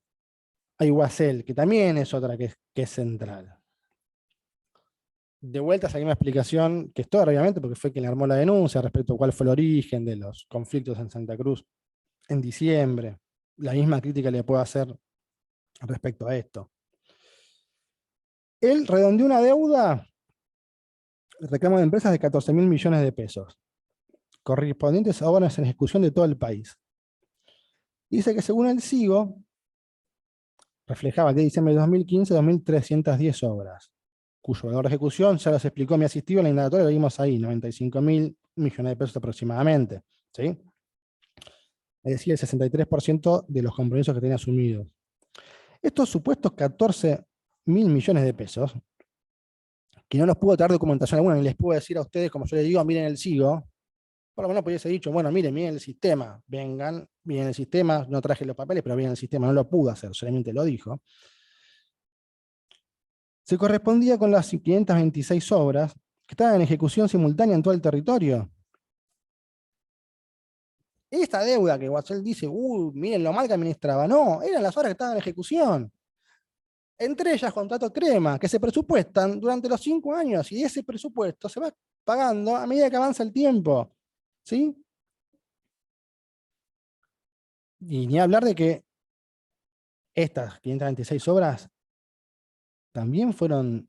a Iguacel, que también es otra que es central. De vuelta esa misma explicación que Stoddard, obviamente, porque fue quien armó la denuncia respecto a cuál fue el origen de los conflictos en Santa Cruz en diciembre. La misma crítica le puedo hacer respecto a esto. Él redondeó una deuda, el reclamo de empresas de 14.000 millones de pesos, correspondientes a obras en ejecución de todo el país. Dice que según el SIGO, reflejaba de diciembre de 2015 2.310 obras, cuyo valor de ejecución, ya los explicó mi asistido en la indagatoria, lo vimos ahí, 95.000 millones de pesos aproximadamente. ¿Sí? Es decir, el 63% de los compromisos que tenía asumidos. Estos supuestos 14.000 millones de pesos, que no los puedo traer documentación alguna, ni les puedo decir a ustedes, como yo les digo, miren el SIGO, por lo menos pudiese dicho, bueno, miren el sistema, vengan, miren el sistema, no traje los papeles, pero miren el sistema, no lo pudo hacer, solamente lo dijo. Se correspondía con las 526 obras que estaban en ejecución simultánea en todo el territorio. Esta deuda que Guasel dice, miren lo mal que administraba, no, eran las obras que estaban en ejecución. Entre ellas contratos crema, que se presupuestan durante los 5 años, y ese presupuesto se va pagando a medida que avanza el tiempo. ¿Sí? Y ni hablar de que estas 526 obras también fueron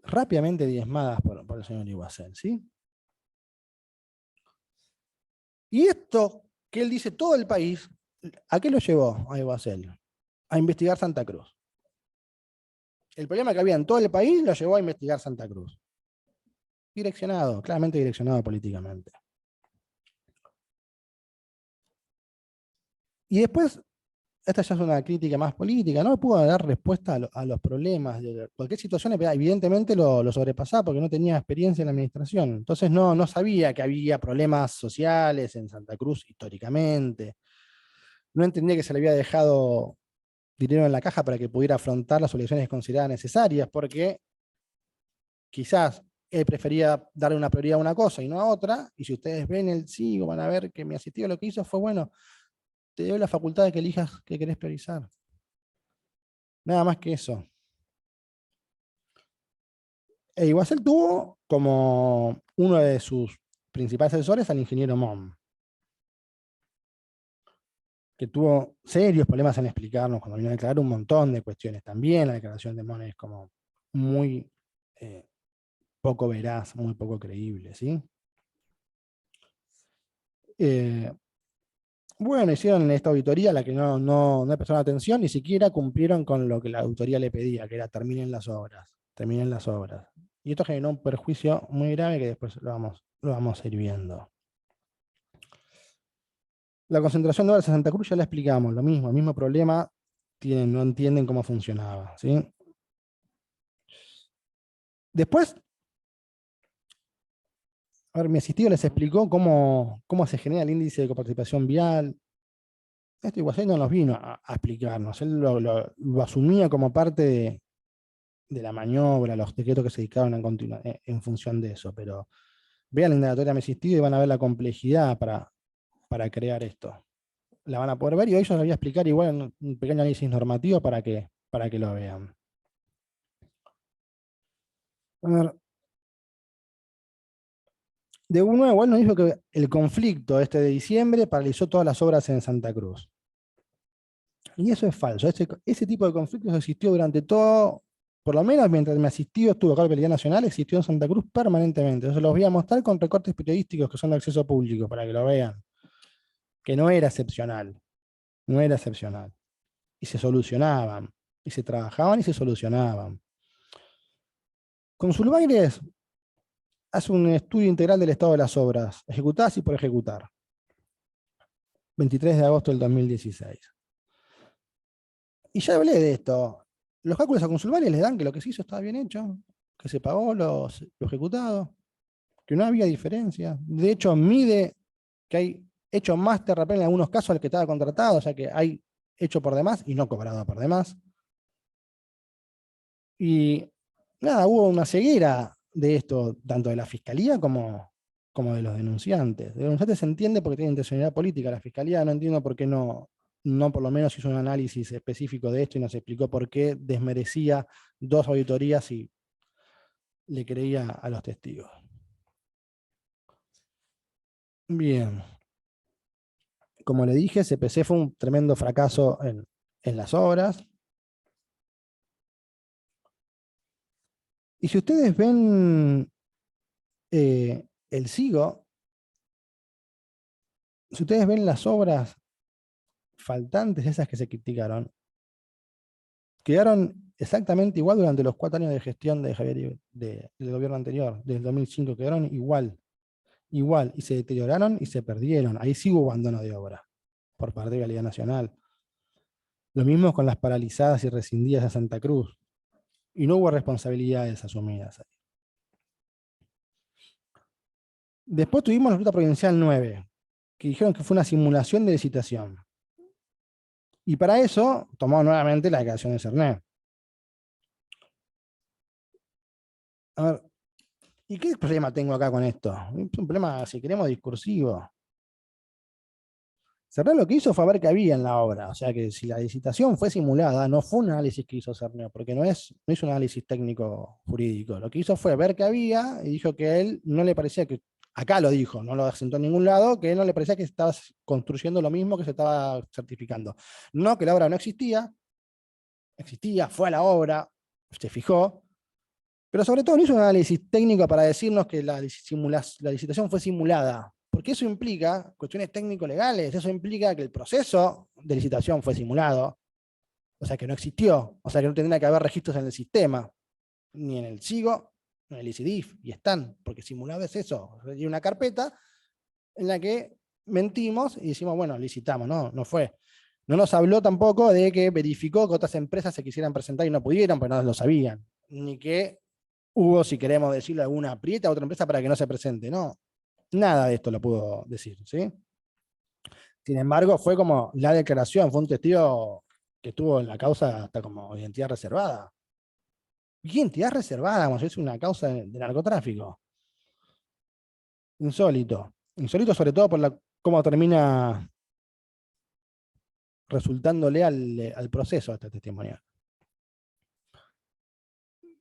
rápidamente diezmadas por el señor Iguacel, ¿sí? Y esto que él dice todo el país, ¿a qué lo llevó a Iguacel? A investigar Santa Cruz. El problema que había en todo el país lo llevó a investigar Santa Cruz. Direccionado, claramente direccionado políticamente. Y después, esta ya es una crítica más política, no pudo dar respuesta a los problemas. Cualquier situación, evidentemente, lo sobrepasaba porque no tenía experiencia en la administración. Entonces no sabía que había problemas sociales en Santa Cruz históricamente. No entendía que se le había dejado dinero en la caja para que pudiera afrontar las obligaciones consideradas necesarias, porque quizás él prefería darle una prioridad a una cosa y no a otra, y si ustedes ven el SIGO van a ver que mi asistido lo que hizo fue, bueno, te doy la facultad de que elijas qué querés priorizar. Nada más que eso. Iguacel tuvo como uno de sus principales asesores al ingeniero Mom, que tuvo serios problemas en explicarnos cuando vino a declarar un montón de cuestiones. También la declaración de Mom es como muy poco veraz, muy poco creíble, ¿sí? Bueno, hicieron esta auditoría a la que no prestaron atención, ni siquiera cumplieron con lo que la auditoría le pedía, que era terminen las obras, terminen las obras. Y esto generó un perjuicio muy grave que después lo vamos a ir viendo. La concentración de obras en Santa Cruz ya la explicamos, lo mismo, el mismo problema, no entienden cómo funcionaba, ¿sí? Después, a ver, mi asistido les explicó cómo se genera el índice de coparticipación vial. Esto Iguacel no nos vino a explicarnos, él lo asumía como parte de la maniobra, los decretos que se dedicaron en función de eso, pero vean la indagatoria de mi asistido y van a ver la complejidad para crear esto. La van a poder ver y hoy yo les voy a explicar igual en un pequeño análisis normativo para que lo vean. A ver, de uno igual nos dijo que el conflicto de diciembre paralizó todas las obras en Santa Cruz. Y eso es falso. Ese tipo de conflictos existió durante todo, por lo menos mientras me asistió, estuvo acá en Vialidad Nacional, existió en Santa Cruz permanentemente. Eso los voy a mostrar con recortes periodísticos que son de acceso público, para que lo vean. Que no era excepcional. No era excepcional. Y se solucionaban. Y se trabajaban y se solucionaban. Consulbaires hace un estudio integral del estado de las obras, ejecutadas y por ejecutar. 23 de agosto del 2016. Y ya hablé de esto. Los cálculos a Consulbaires les dan que lo que se hizo estaba bien hecho, que se pagó lo ejecutado, que no había diferencia. De hecho, mide que hay hecho más terraplén en algunos casos al que estaba contratado, o sea que hay hecho por demás y no cobrado por demás. Y nada, hubo una ceguera de esto, tanto de la Fiscalía como de los denunciantes. De los denunciantes se entiende porque tiene intencionalidad política. La Fiscalía no entiendo por qué no por lo menos hizo un análisis específico de esto y nos explicó por qué desmerecía 2 auditorías y le creía a los testigos. Bien. Como le dije, CPC fue un tremendo fracaso en las obras. Y si ustedes ven el SIGO, si ustedes ven las obras faltantes, esas que se criticaron, quedaron exactamente igual durante los 4 años de gestión de Javier del gobierno anterior, desde el 2005, quedaron igual, y se deterioraron y se perdieron. Ahí sí hubo abandono de obra por parte de Vialidad Nacional. Lo mismo con las paralizadas y rescindidas de Santa Cruz. Y no hubo responsabilidades asumidas ahí. Después tuvimos la Ruta Provincial 9, que dijeron que fue una simulación de licitación. Y para eso tomó nuevamente la declaración de Cerné. A ver, ¿y qué problema tengo acá con esto? Es un problema, si queremos, discursivo. Cerné lo que hizo fue ver qué había en la obra. O sea que si la licitación fue simulada, no fue un análisis que hizo Cerné, porque no hizo un análisis técnico jurídico. Lo que hizo fue ver qué había y dijo que a él no le parecía que, acá lo dijo, no lo asentó en ningún lado, que a él no le parecía que estaba construyendo lo mismo que se estaba certificando. No que la obra no existía, fue a la obra, se fijó, pero sobre todo no hizo un análisis técnico para decirnos que la licitación fue simulada. Porque eso implica cuestiones técnico-legales, eso implica que el proceso de licitación fue simulado, o sea que no existió, o sea que no tendría que haber registros en el sistema, ni en el SIGO, ni en el ICIDIF, y están, porque simulado es eso, hay una carpeta en la que mentimos y decimos, bueno, licitamos, no fue. No nos habló tampoco de que verificó que otras empresas se quisieran presentar y no pudieron, pero no lo sabían, ni que hubo, si queremos decirlo, alguna aprieta a otra empresa para que no se presente, no. Nada de esto lo pudo decir, ¿sí? Sin embargo, fue como la declaración, fue un testigo que estuvo en la causa hasta como identidad reservada. ¿Y identidad reservada? Como si es una causa de narcotráfico. Insólito. Insólito sobre todo por cómo termina resultándole al proceso este testimonial.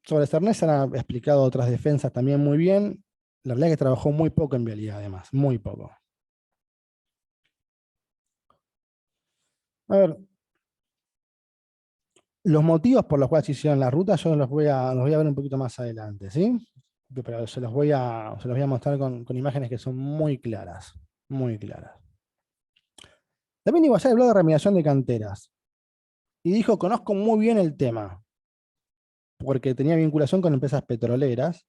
Sobre Cerné se han explicado otras defensas también muy bien. La verdad es que trabajó muy poco en vialidad, además, muy poco. A ver, los motivos por los cuales se hicieron la ruta, yo los voy a ver un poquito más adelante, ¿sí? Pero se los voy a mostrar con imágenes que son muy claras, muy claras. También Iguazú habló de remediación de canteras. Y dijo, conozco muy bien el tema, porque tenía vinculación con empresas petroleras.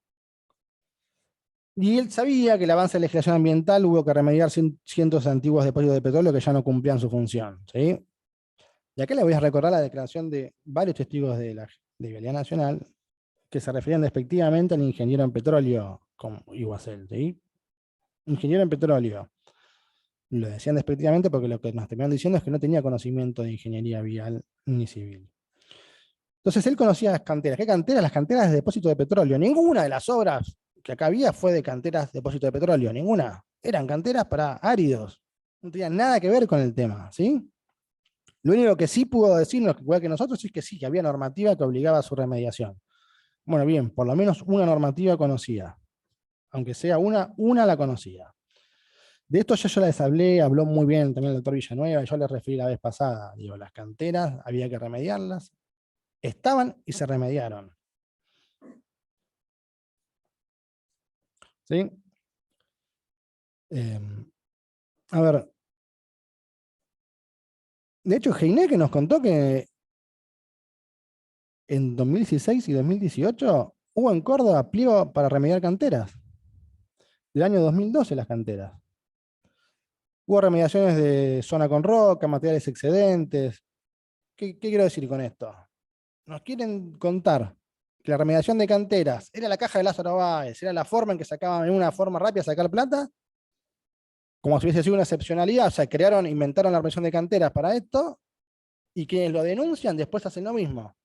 Y él sabía que el avance de la legislación ambiental hubo que remediar cientos de antiguos depósitos de petróleo que ya no cumplían su función, ¿sí? Y acá le voy a recordar la declaración de varios testigos de Vialidad Nacional que se referían despectivamente al ingeniero en petróleo como Iguacel, ¿sí? Ingeniero en petróleo. Lo decían despectivamente porque lo que nos terminaron diciendo es que no tenía conocimiento de ingeniería vial ni civil. Entonces él conocía las canteras. ¿Qué canteras? Las canteras de depósito de petróleo. Ninguna de las obras que acá había fue de canteras de depósito de petróleo, ninguna. Eran canteras para áridos. No tenían nada que ver con el tema, ¿sí? Lo único que sí pudo decirnos, igual que nosotros, es que sí, que había normativa que obligaba a su remediación. Bueno, bien, por lo menos una normativa conocía. Aunque sea una la conocía. De esto yo les hablé, habló muy bien también el doctor Villanueva, yo les referí la vez pasada. Digo, las canteras había que remediarlas. Estaban y se remediaron. ¿Sí? A ver. De hecho, Heineke nos contó que en 2016 y 2018 hubo en Córdoba pliego para remediar canteras. Del año 2012 las canteras. Hubo remediaciones de zona con roca, materiales excedentes. ¿Qué quiero decir con esto? Nos quieren contar que la remediación de canteras era la caja de Lázaro Báez, era la forma en que sacaban en una forma rápida sacar plata, como si hubiese sido una excepcionalidad, o sea, inventaron la remediación de canteras para esto, y quienes lo denuncian después hacen lo mismo.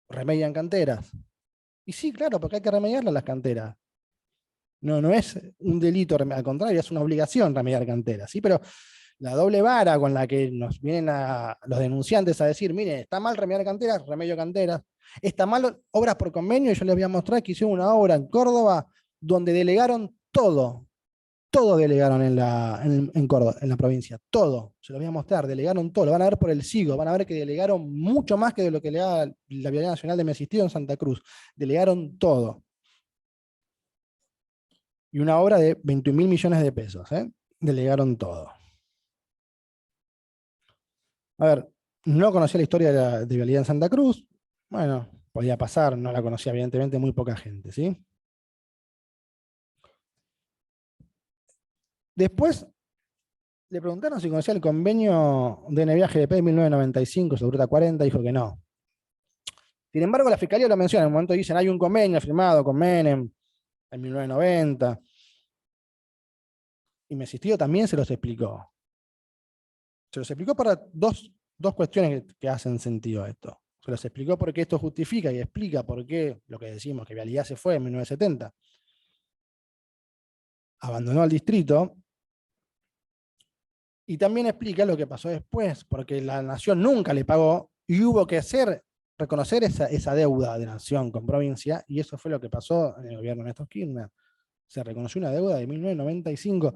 Remedian canteras. Y sí, claro, porque hay que remediarlas las canteras. No es un delito, al contrario, es una obligación remediar canteras, ¿sí? Pero la doble vara con la que nos vienen los denunciantes a decir, mire, está mal remediar canteras, remedio canteras. Está mal obras por convenio, y yo les voy a mostrar que hicieron una obra en Córdoba donde delegaron todo delegaron en Córdoba, en la provincia, todo. Se lo voy a mostrar, delegaron todo, lo van a ver por el SIGO, van a ver que delegaron mucho más que de lo que delegaba la Vialidad Nacional de mi asistido en Santa Cruz. Delegaron todo. Y una obra de 21.000 millones de pesos, ¿eh? Delegaron todo. A ver, no conocía la historia de Vialidad en Santa Cruz. Bueno, podía pasar, no la conocía evidentemente muy poca gente, ¿sí? Después le preguntaron si conocía el convenio de NVA-GDP de 1995 sobre Ruta 40, dijo que no. Sin embargo, la Fiscalía lo menciona, en un momento dicen, hay un convenio firmado con Menem en 1990. Y mi asistido también se los explicó. Se los explicó para dos cuestiones que hacen sentido a esto. Se los explicó porque esto justifica y explica por qué lo que decimos, que Vialidad se fue en 1970. Abandonó el distrito. Y también explica lo que pasó después, porque la Nación nunca le pagó y hubo que reconocer esa deuda de Nación con provincia, y eso fue lo que pasó en el gobierno de Néstor Kirchner. Se reconoció una deuda de 1995.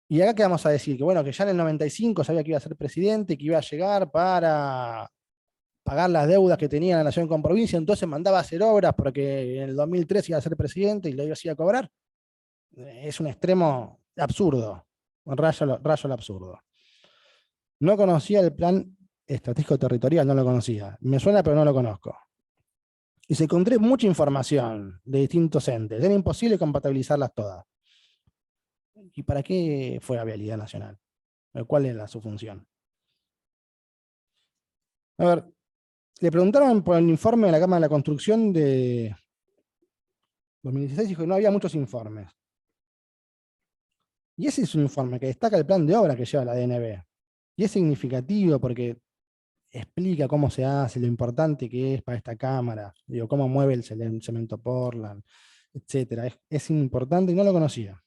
Y acá que vamos a decir, que bueno, que ya en el 95 sabía que iba a ser presidente, que iba a llegar para pagar las deudas que tenía la Nación con provincia, entonces mandaba a hacer obras porque en el 2003 iba a ser presidente y lo iba a cobrar. Es un extremo absurdo, rayo al absurdo. No conocía el plan estratégico territorial, no lo conocía. Me suena, pero no lo conozco. Y se encontré mucha información de distintos entes. Era imposible compatibilizarlas todas. ¿Y para qué fue a Vialidad Nacional? ¿Cuál era su función? A ver, le preguntaron por el informe de la Cámara de la Construcción de 2016, dijo que no había muchos informes. Y ese es un informe que destaca el plan de obra que lleva la DNB. Y es significativo porque explica cómo se hace, lo importante que es para esta cámara, digo, cómo mueve el cemento Portland, etc. Es importante y no lo conocía.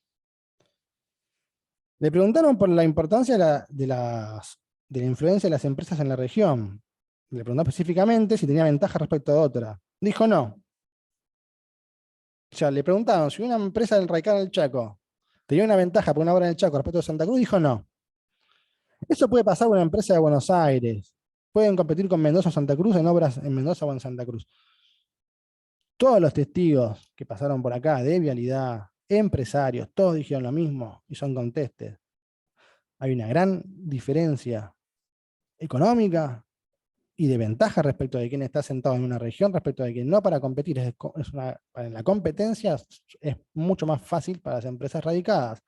Le preguntaron por la importancia de la influencia de las empresas en la región. Le preguntó específicamente si tenía ventaja respecto a otra. Dijo no. O sea, le preguntaron si una empresa del radicada en el Chaco tenía una ventaja por una obra en el Chaco respecto a Santa Cruz, dijo no. Eso puede pasar con una empresa de Buenos Aires. Pueden competir con Mendoza o Santa Cruz en obras en Mendoza o en Santa Cruz. Todos los testigos que pasaron por acá de Vialidad, empresarios, todos dijeron lo mismo y son contestes. Hay una gran diferencia económica y de ventaja respecto de quien está sentado en una región, respecto de quien no, para competir. En la competencia es mucho más fácil para las empresas radicadas.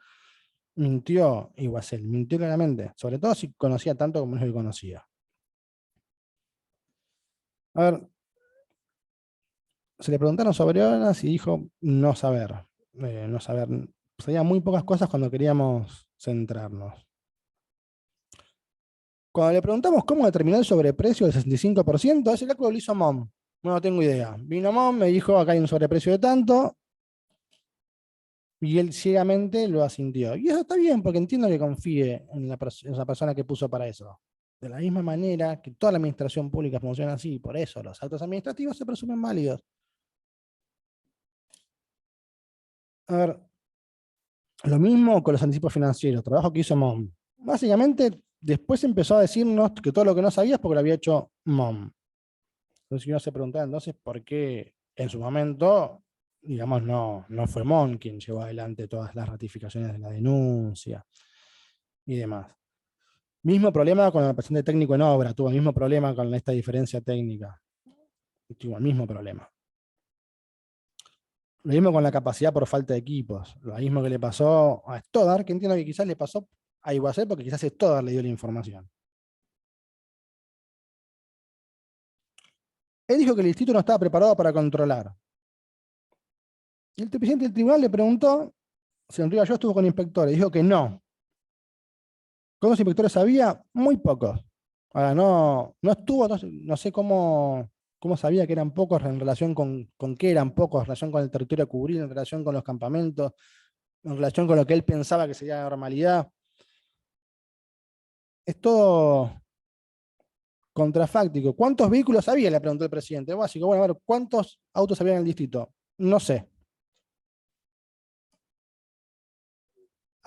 Mintió Iguacel, mintió claramente, sobre todo si conocía tanto como no lo conocía. A ver, se le preguntaron sobre obras y dijo no saber. No saber. Sabía muy pocas cosas cuando queríamos centrarnos. Cuando le preguntamos cómo determinó el sobreprecio del 65%, ese cálculo lo hizo MOM. No tengo idea. Vino MOM, me dijo acá hay un sobreprecio de tanto, y él ciegamente lo asintió. Y eso está bien, porque entiendo que confíe en esa persona que puso para eso. De la misma manera que toda la administración pública funciona así, por eso los actos administrativos se presumen válidos. A ver, lo mismo con los anticipos financieros, trabajo que hizo MOM. Básicamente, después empezó a decirnos que todo lo que no sabías porque lo había hecho MOM. Entonces uno se preguntaba entonces por qué en su momento, digamos, no fue MOM quien llevó adelante todas las ratificaciones de la denuncia y demás. Mismo problema con el paciente técnico en obra, tuvo el mismo problema con esta diferencia técnica. Tuvo el mismo problema. Lo mismo con la capacidad por falta de equipos. Lo mismo que le pasó a Stoddard, que entiendo que quizás le pasó a Iguacel porque quizás Stoddard le dio la información. Él dijo que el distrito no estaba preparado para controlar. Y el presidente del tribunal le preguntó si en Río Gallo estuvo con inspectores. Dijo que no. ¿Cuántos inspectores había? Muy pocos. Ahora, no estuvo, no sé cómo sabía que eran pocos en relación con qué eran pocos, en relación con el territorio a cubrir, en relación con los campamentos, en relación con lo que él pensaba que sería la normalidad. Es todo contrafáctico. ¿Cuántos vehículos había? Le preguntó el presidente. Básico, bueno, a ver, ¿cuántos autos había en el distrito? No sé.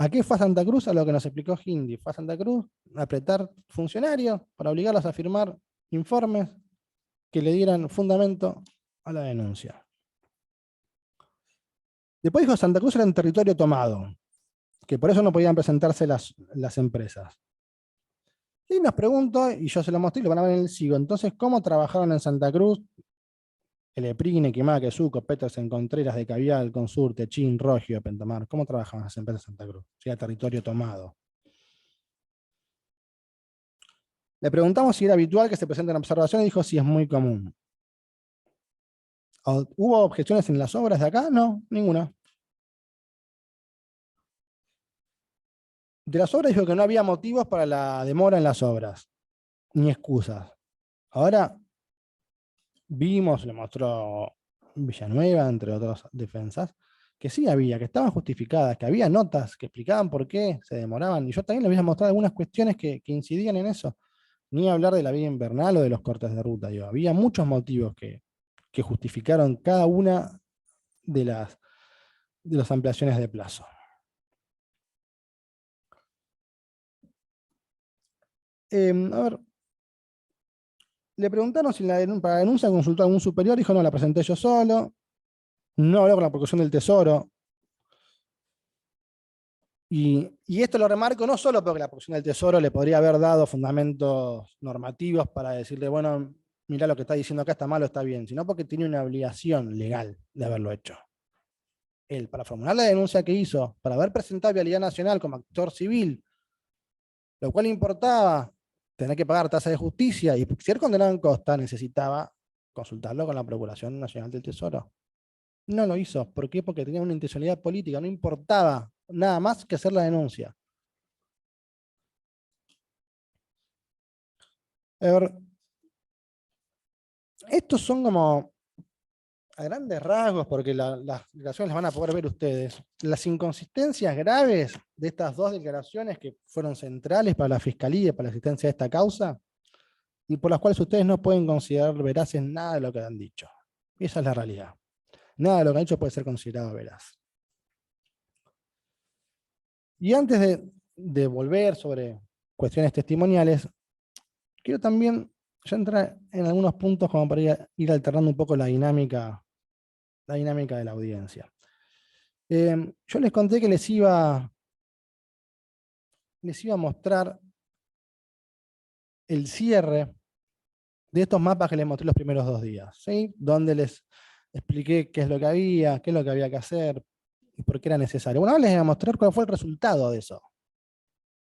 ¿A qué fue a Santa Cruz? A lo que nos explicó Hindi. Fue a Santa Cruz a apretar funcionarios para obligarlos a firmar informes que le dieran fundamento a la denuncia. Después dijo que Santa Cruz era un territorio tomado, que por eso no podían presentarse las empresas. Y nos preguntó, y yo se lo mostré y lo van a ver en el SIGO, entonces, ¿cómo trabajaron en Santa Cruz? Eleprine, Quimaque, Suco, Petersen, Contreras, de Cavial, Consurte, Chin, Rogio, Pentomar. ¿Cómo trabajaban las empresas de Santa Cruz? Si era territorio tomado. Le preguntamos si era habitual que se presenten observaciones y dijo sí, es muy común. ¿Hubo objeciones en las obras de acá? No, ninguna. De las obras dijo que no había motivos para la demora en las obras, ni excusas. Ahora vimos, le mostró Villanueva, entre otras defensas, que sí había, que estaban justificadas, que había notas que explicaban por qué se demoraban, y yo también les voy a mostrar algunas cuestiones que incidían en eso. Ni hablar de la vía invernal o de los cortes de ruta. Digo, había muchos motivos que justificaron cada una de las ampliaciones de plazo. A ver, le preguntaron si para la denuncia consultó a algún superior, dijo no, la presenté yo solo, no habló con la Procuración del Tesoro. Y esto lo remarco no solo porque la Procuración del Tesoro le podría haber dado fundamentos normativos para decirle, bueno, mirá lo que está diciendo acá está mal o está bien, sino porque tiene una obligación legal de haberlo hecho. Él, para formular la denuncia que hizo, para haber presentado Vialidad Nacional como actor civil, lo cual importaba tener que pagar tasa de justicia y ser condenado en costa, necesitaba consultarlo con la Procuración Nacional del Tesoro. No lo hizo. ¿Por qué? Porque tenía una intencionalidad política, no importaba nada más que hacer la denuncia. A ver, estos son como a grandes rasgos, porque las declaraciones las van a poder ver ustedes. Las inconsistencias graves de estas dos declaraciones que fueron centrales para la Fiscalía y para la existencia de esta causa, y por las cuales ustedes no pueden considerar veraces nada de lo que han dicho. Esa es la realidad. Nada de lo que han dicho puede ser considerado veraz. Y antes de volver sobre cuestiones testimoniales, quiero también ya entrar en algunos puntos como para ir alternando un poco la dinámica de la audiencia. Yo les conté que les iba a mostrar el cierre de estos mapas que les mostré los primeros 2 días, ¿sí? Donde les expliqué qué es lo que había, qué es lo que había que hacer y por qué era necesario. Bueno, ahora les voy a mostrar cuál fue el resultado de eso.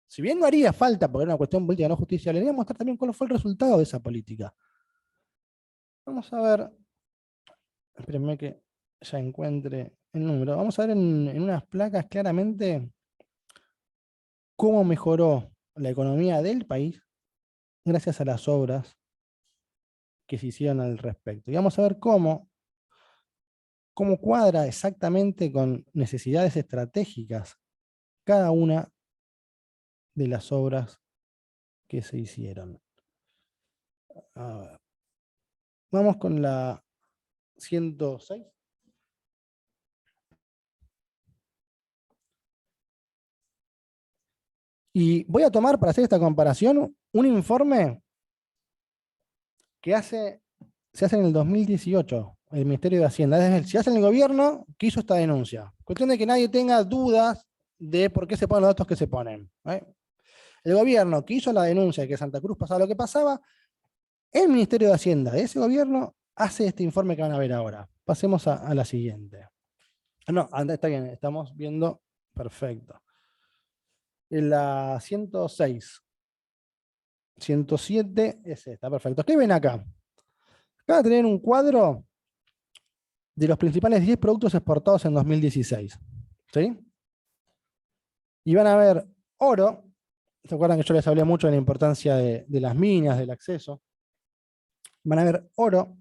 Si bien no haría falta, porque era una cuestión política no justiciable, les voy a mostrar también cuál fue el resultado de esa política. Vamos a ver, espérenme que ya encuentre el número. Vamos a ver en unas placas claramente cómo mejoró la economía del país gracias a las obras que se hicieron al respecto. Y vamos a ver cómo cuadra exactamente con necesidades estratégicas cada una de las obras que se hicieron. A ver. Vamos con la 106. Y voy a tomar para hacer esta comparación un informe que se hace en el 2018, el Ministerio de Hacienda. Es decir, se hace en el gobierno que hizo esta denuncia. Cuestión de que nadie tenga dudas de por qué se ponen los datos que se ponen. El gobierno que hizo la denuncia de que Santa Cruz pasaba lo que pasaba, el Ministerio de Hacienda de ese gobierno hace este informe que van a ver ahora. Pasemos a la siguiente. No, está bien, estamos viendo perfecto. En la 106. 107 es esta, perfecto. ¿Qué ven acá? Acá van a tener un cuadro de los principales 10 productos exportados en 2016. ¿Sí? Y van a ver oro. ¿Se acuerdan que yo les hablé mucho de la importancia de las minas, del acceso? Van a ver oro.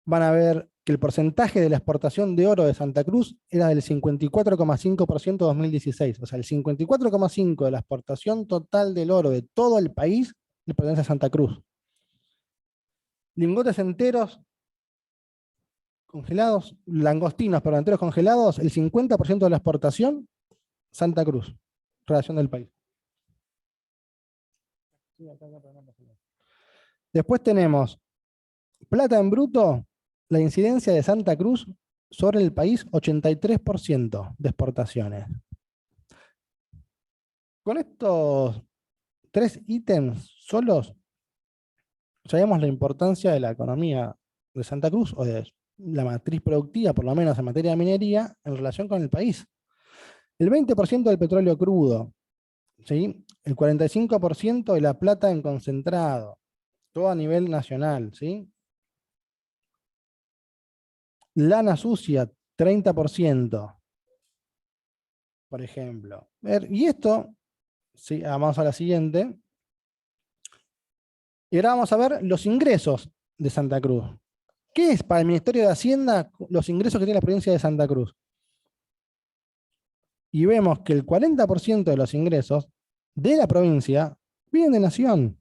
Van a ver que el porcentaje de la exportación de oro de Santa Cruz era del 54,5% en 2016. O sea, el 54,5% de la exportación total del oro de todo el país le pertenece a Santa Cruz. Lingotes enteros congelados, langostinos, pero enteros congelados, el 50% de la exportación, Santa Cruz, relación del país. Después tenemos plata en bruto, la incidencia de Santa Cruz sobre el país, 83% de exportaciones. Con estos 3 ítems solos, sabemos la importancia de la economía de Santa Cruz, o de la matriz productiva, por lo menos en materia de minería, en relación con el país. El 20% del petróleo crudo, ¿sí? El 45% de la plata en concentrado, todo a nivel nacional, ¿sí? Lana sucia, 30%, por ejemplo. Y esto, ¿sí? Vamos a la siguiente. Y ahora vamos a ver los ingresos de Santa Cruz. ¿Qué es para el Ministerio de Hacienda los ingresos que tiene la provincia de Santa Cruz? Y vemos que el 40% de los ingresos de la provincia vienen de Nación,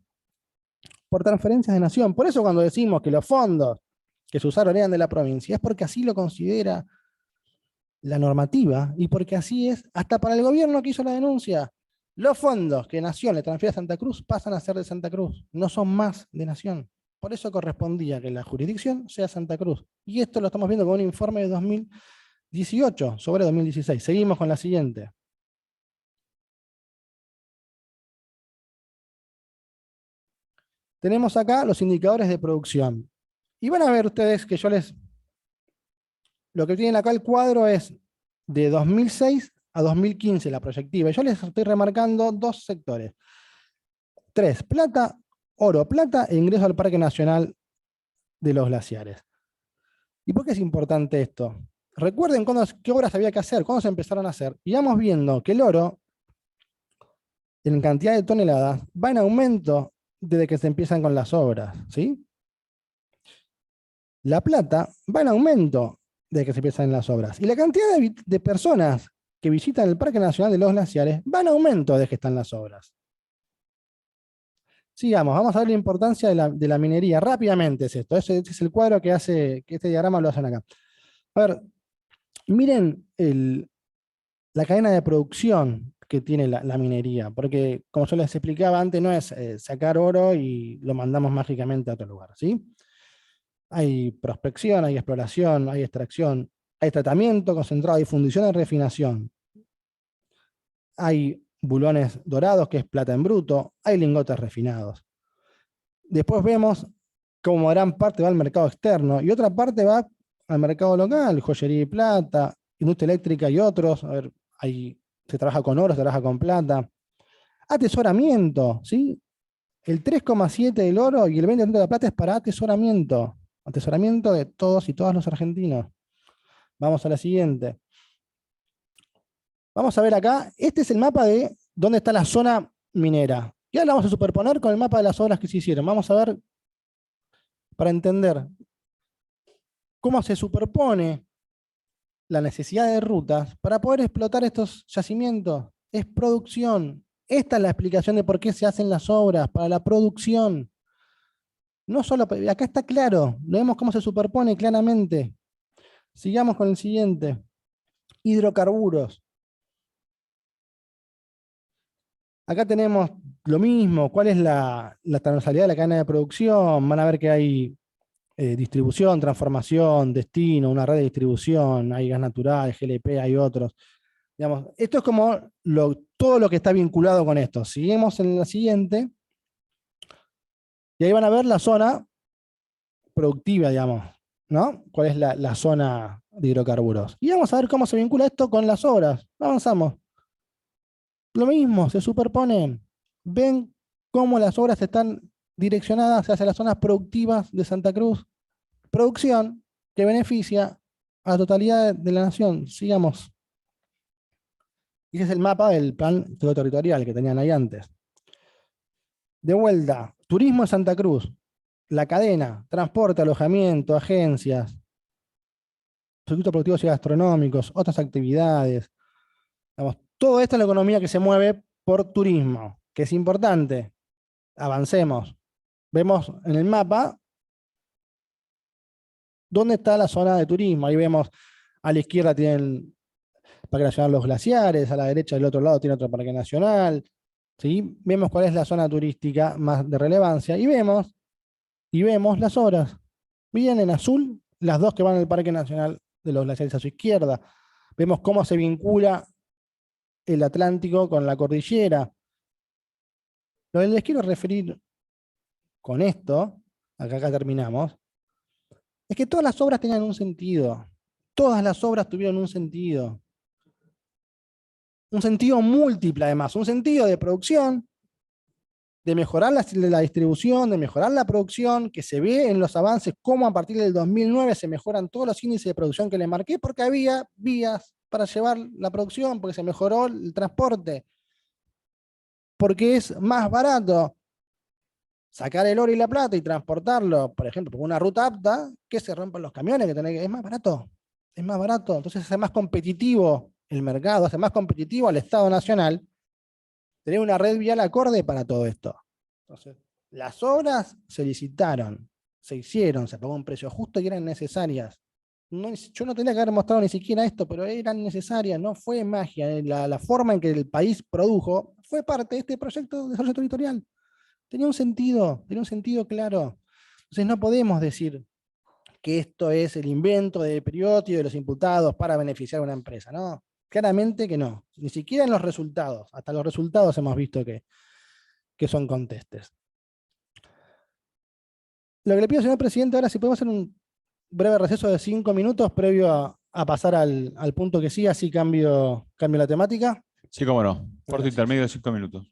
por transferencias de Nación. Por eso cuando decimos que los fondos que se usaron eran de la provincia, es porque así lo considera la normativa y porque así es hasta para el gobierno que hizo la denuncia. Los fondos que Nación le transfiere a Santa Cruz pasan a ser de Santa Cruz, no son más de Nación. Por eso correspondía que la jurisdicción sea Santa Cruz. Y esto lo estamos viendo con un informe de 2018 sobre 2016. Seguimos con la siguiente. Tenemos acá los indicadores de producción. Y van a ver ustedes que lo que tienen acá el cuadro es de 2006 a 2015 la proyectiva. Yo les estoy remarcando 2 sectores. 3, plata, oro, plata e ingreso al Parque Nacional de los Glaciares. ¿Y por qué es importante esto? Recuerden qué obras había que hacer, cuándo se empezaron a hacer. Y vamos viendo que el oro, en cantidad de toneladas, va en aumento desde que se empiezan con las obras, ¿sí? La plata va en aumento desde que se empiezan las obras. Y la cantidad de personas que visitan el Parque Nacional de los Glaciares va en aumento desde que están las obras. Sigamos, vamos a ver la importancia de la minería. Rápidamente es esto. Este es el cuadro que este diagrama lo hacen acá. A ver, miren la cadena de producción que tiene la minería, porque como yo les explicaba antes, no es sacar oro y lo mandamos mágicamente a otro lugar, ¿sí? Hay prospección, hay exploración, hay extracción, hay tratamiento, concentrado, hay fundición y refinación. Hay bulones dorados, que es plata en bruto, hay lingotes refinados. Después vemos como gran parte va al mercado externo y otra parte va al mercado local, joyería y plata, industria eléctrica y otros. A ver, se trabaja con oro, se trabaja con plata. Atesoramiento, ¿sí? El 3,7% del oro y el 20% de la plata es para atesoramiento. Atesoramiento de todos y todas los argentinos. Vamos a la siguiente. Vamos a ver acá, este es el mapa de dónde está la zona minera. Y ahora la vamos a superponer con el mapa de las obras que se hicieron. Vamos a ver, para entender cómo se superpone la necesidad de rutas para poder explotar estos yacimientos. Es producción, Esta es la explicación de por qué se hacen las obras, para la producción. No solo, acá está claro, lo vemos cómo se superpone claramente. Sigamos con el siguiente. Hidrocarburos. Acá tenemos lo mismo, cuál es la transversalidad de la cadena de producción. Van a ver que hay distribución, transformación, destino, una red de distribución, hay gas natural, GLP, hay otros. Digamos, esto es como todo lo que está vinculado con esto. Seguimos en la siguiente. Y ahí van a ver la zona productiva, digamos, ¿no? ¿Cuál es la zona de hidrocarburos? Y vamos a ver cómo se vincula esto con las obras. Avanzamos. Lo mismo, se superponen. Ven cómo las obras están direccionadas hacia las zonas productivas de Santa Cruz. Producción que beneficia a la totalidad de la nación. Sigamos. Y ese es el mapa del plan territorial que tenían ahí antes. De vuelta, turismo en Santa Cruz. La cadena, transporte, alojamiento, agencias, circuitos productivos y gastronómicos, otras actividades. Digamos, todo esto es la economía que se mueve por turismo, que es importante. Avancemos. Vemos en el mapa dónde está la zona de turismo. Ahí vemos a la izquierda tienen el Parque Nacional Los Glaciares, a la derecha del otro lado tiene otro parque nacional. ¿Sí? Vemos cuál es la zona turística más de relevancia y vemos las obras. Miren en azul las dos que van al Parque Nacional de los Glaciares a su izquierda. Vemos cómo se vincula el Atlántico con la cordillera. Lo que les quiero referir con esto, acá terminamos, es que todas las obras tenían un sentido. Todas las obras tuvieron un sentido. Un sentido múltiple además, un sentido de producción, de mejorar la distribución, de mejorar la producción, que se ve en los avances cómo a partir del 2009 se mejoran todos los índices de producción que les marqué, porque había vías para llevar la producción, porque se mejoró el transporte, porque es más barato sacar el oro y la plata y transportarlo, por ejemplo, por una ruta apta, que se rompan los camiones, es más barato, entonces hace más competitivo el mercado, hace más competitivo al Estado Nacional, tener una red vial acorde para todo esto. Entonces, las obras se licitaron, se hicieron, se pagó un precio justo y eran necesarias. Yo no tenía que haber mostrado ni siquiera esto, pero eran necesarias, no fue magia. La forma en que el país produjo fue parte de este proyecto de desarrollo territorial. Tenía un sentido claro. Entonces no podemos decir que esto es el invento de Periotti y de los imputados para beneficiar a una empresa, ¿no? Claramente que no, ni siquiera en los resultados, hasta los resultados hemos visto que son contestes. Lo que le pido, señor presidente, ahora si podemos hacer un breve receso de 5 minutos previo a pasar al punto que sigue, así cambio la temática. Sí, cómo no. Corto Gracias. intermedio de 5 minutos.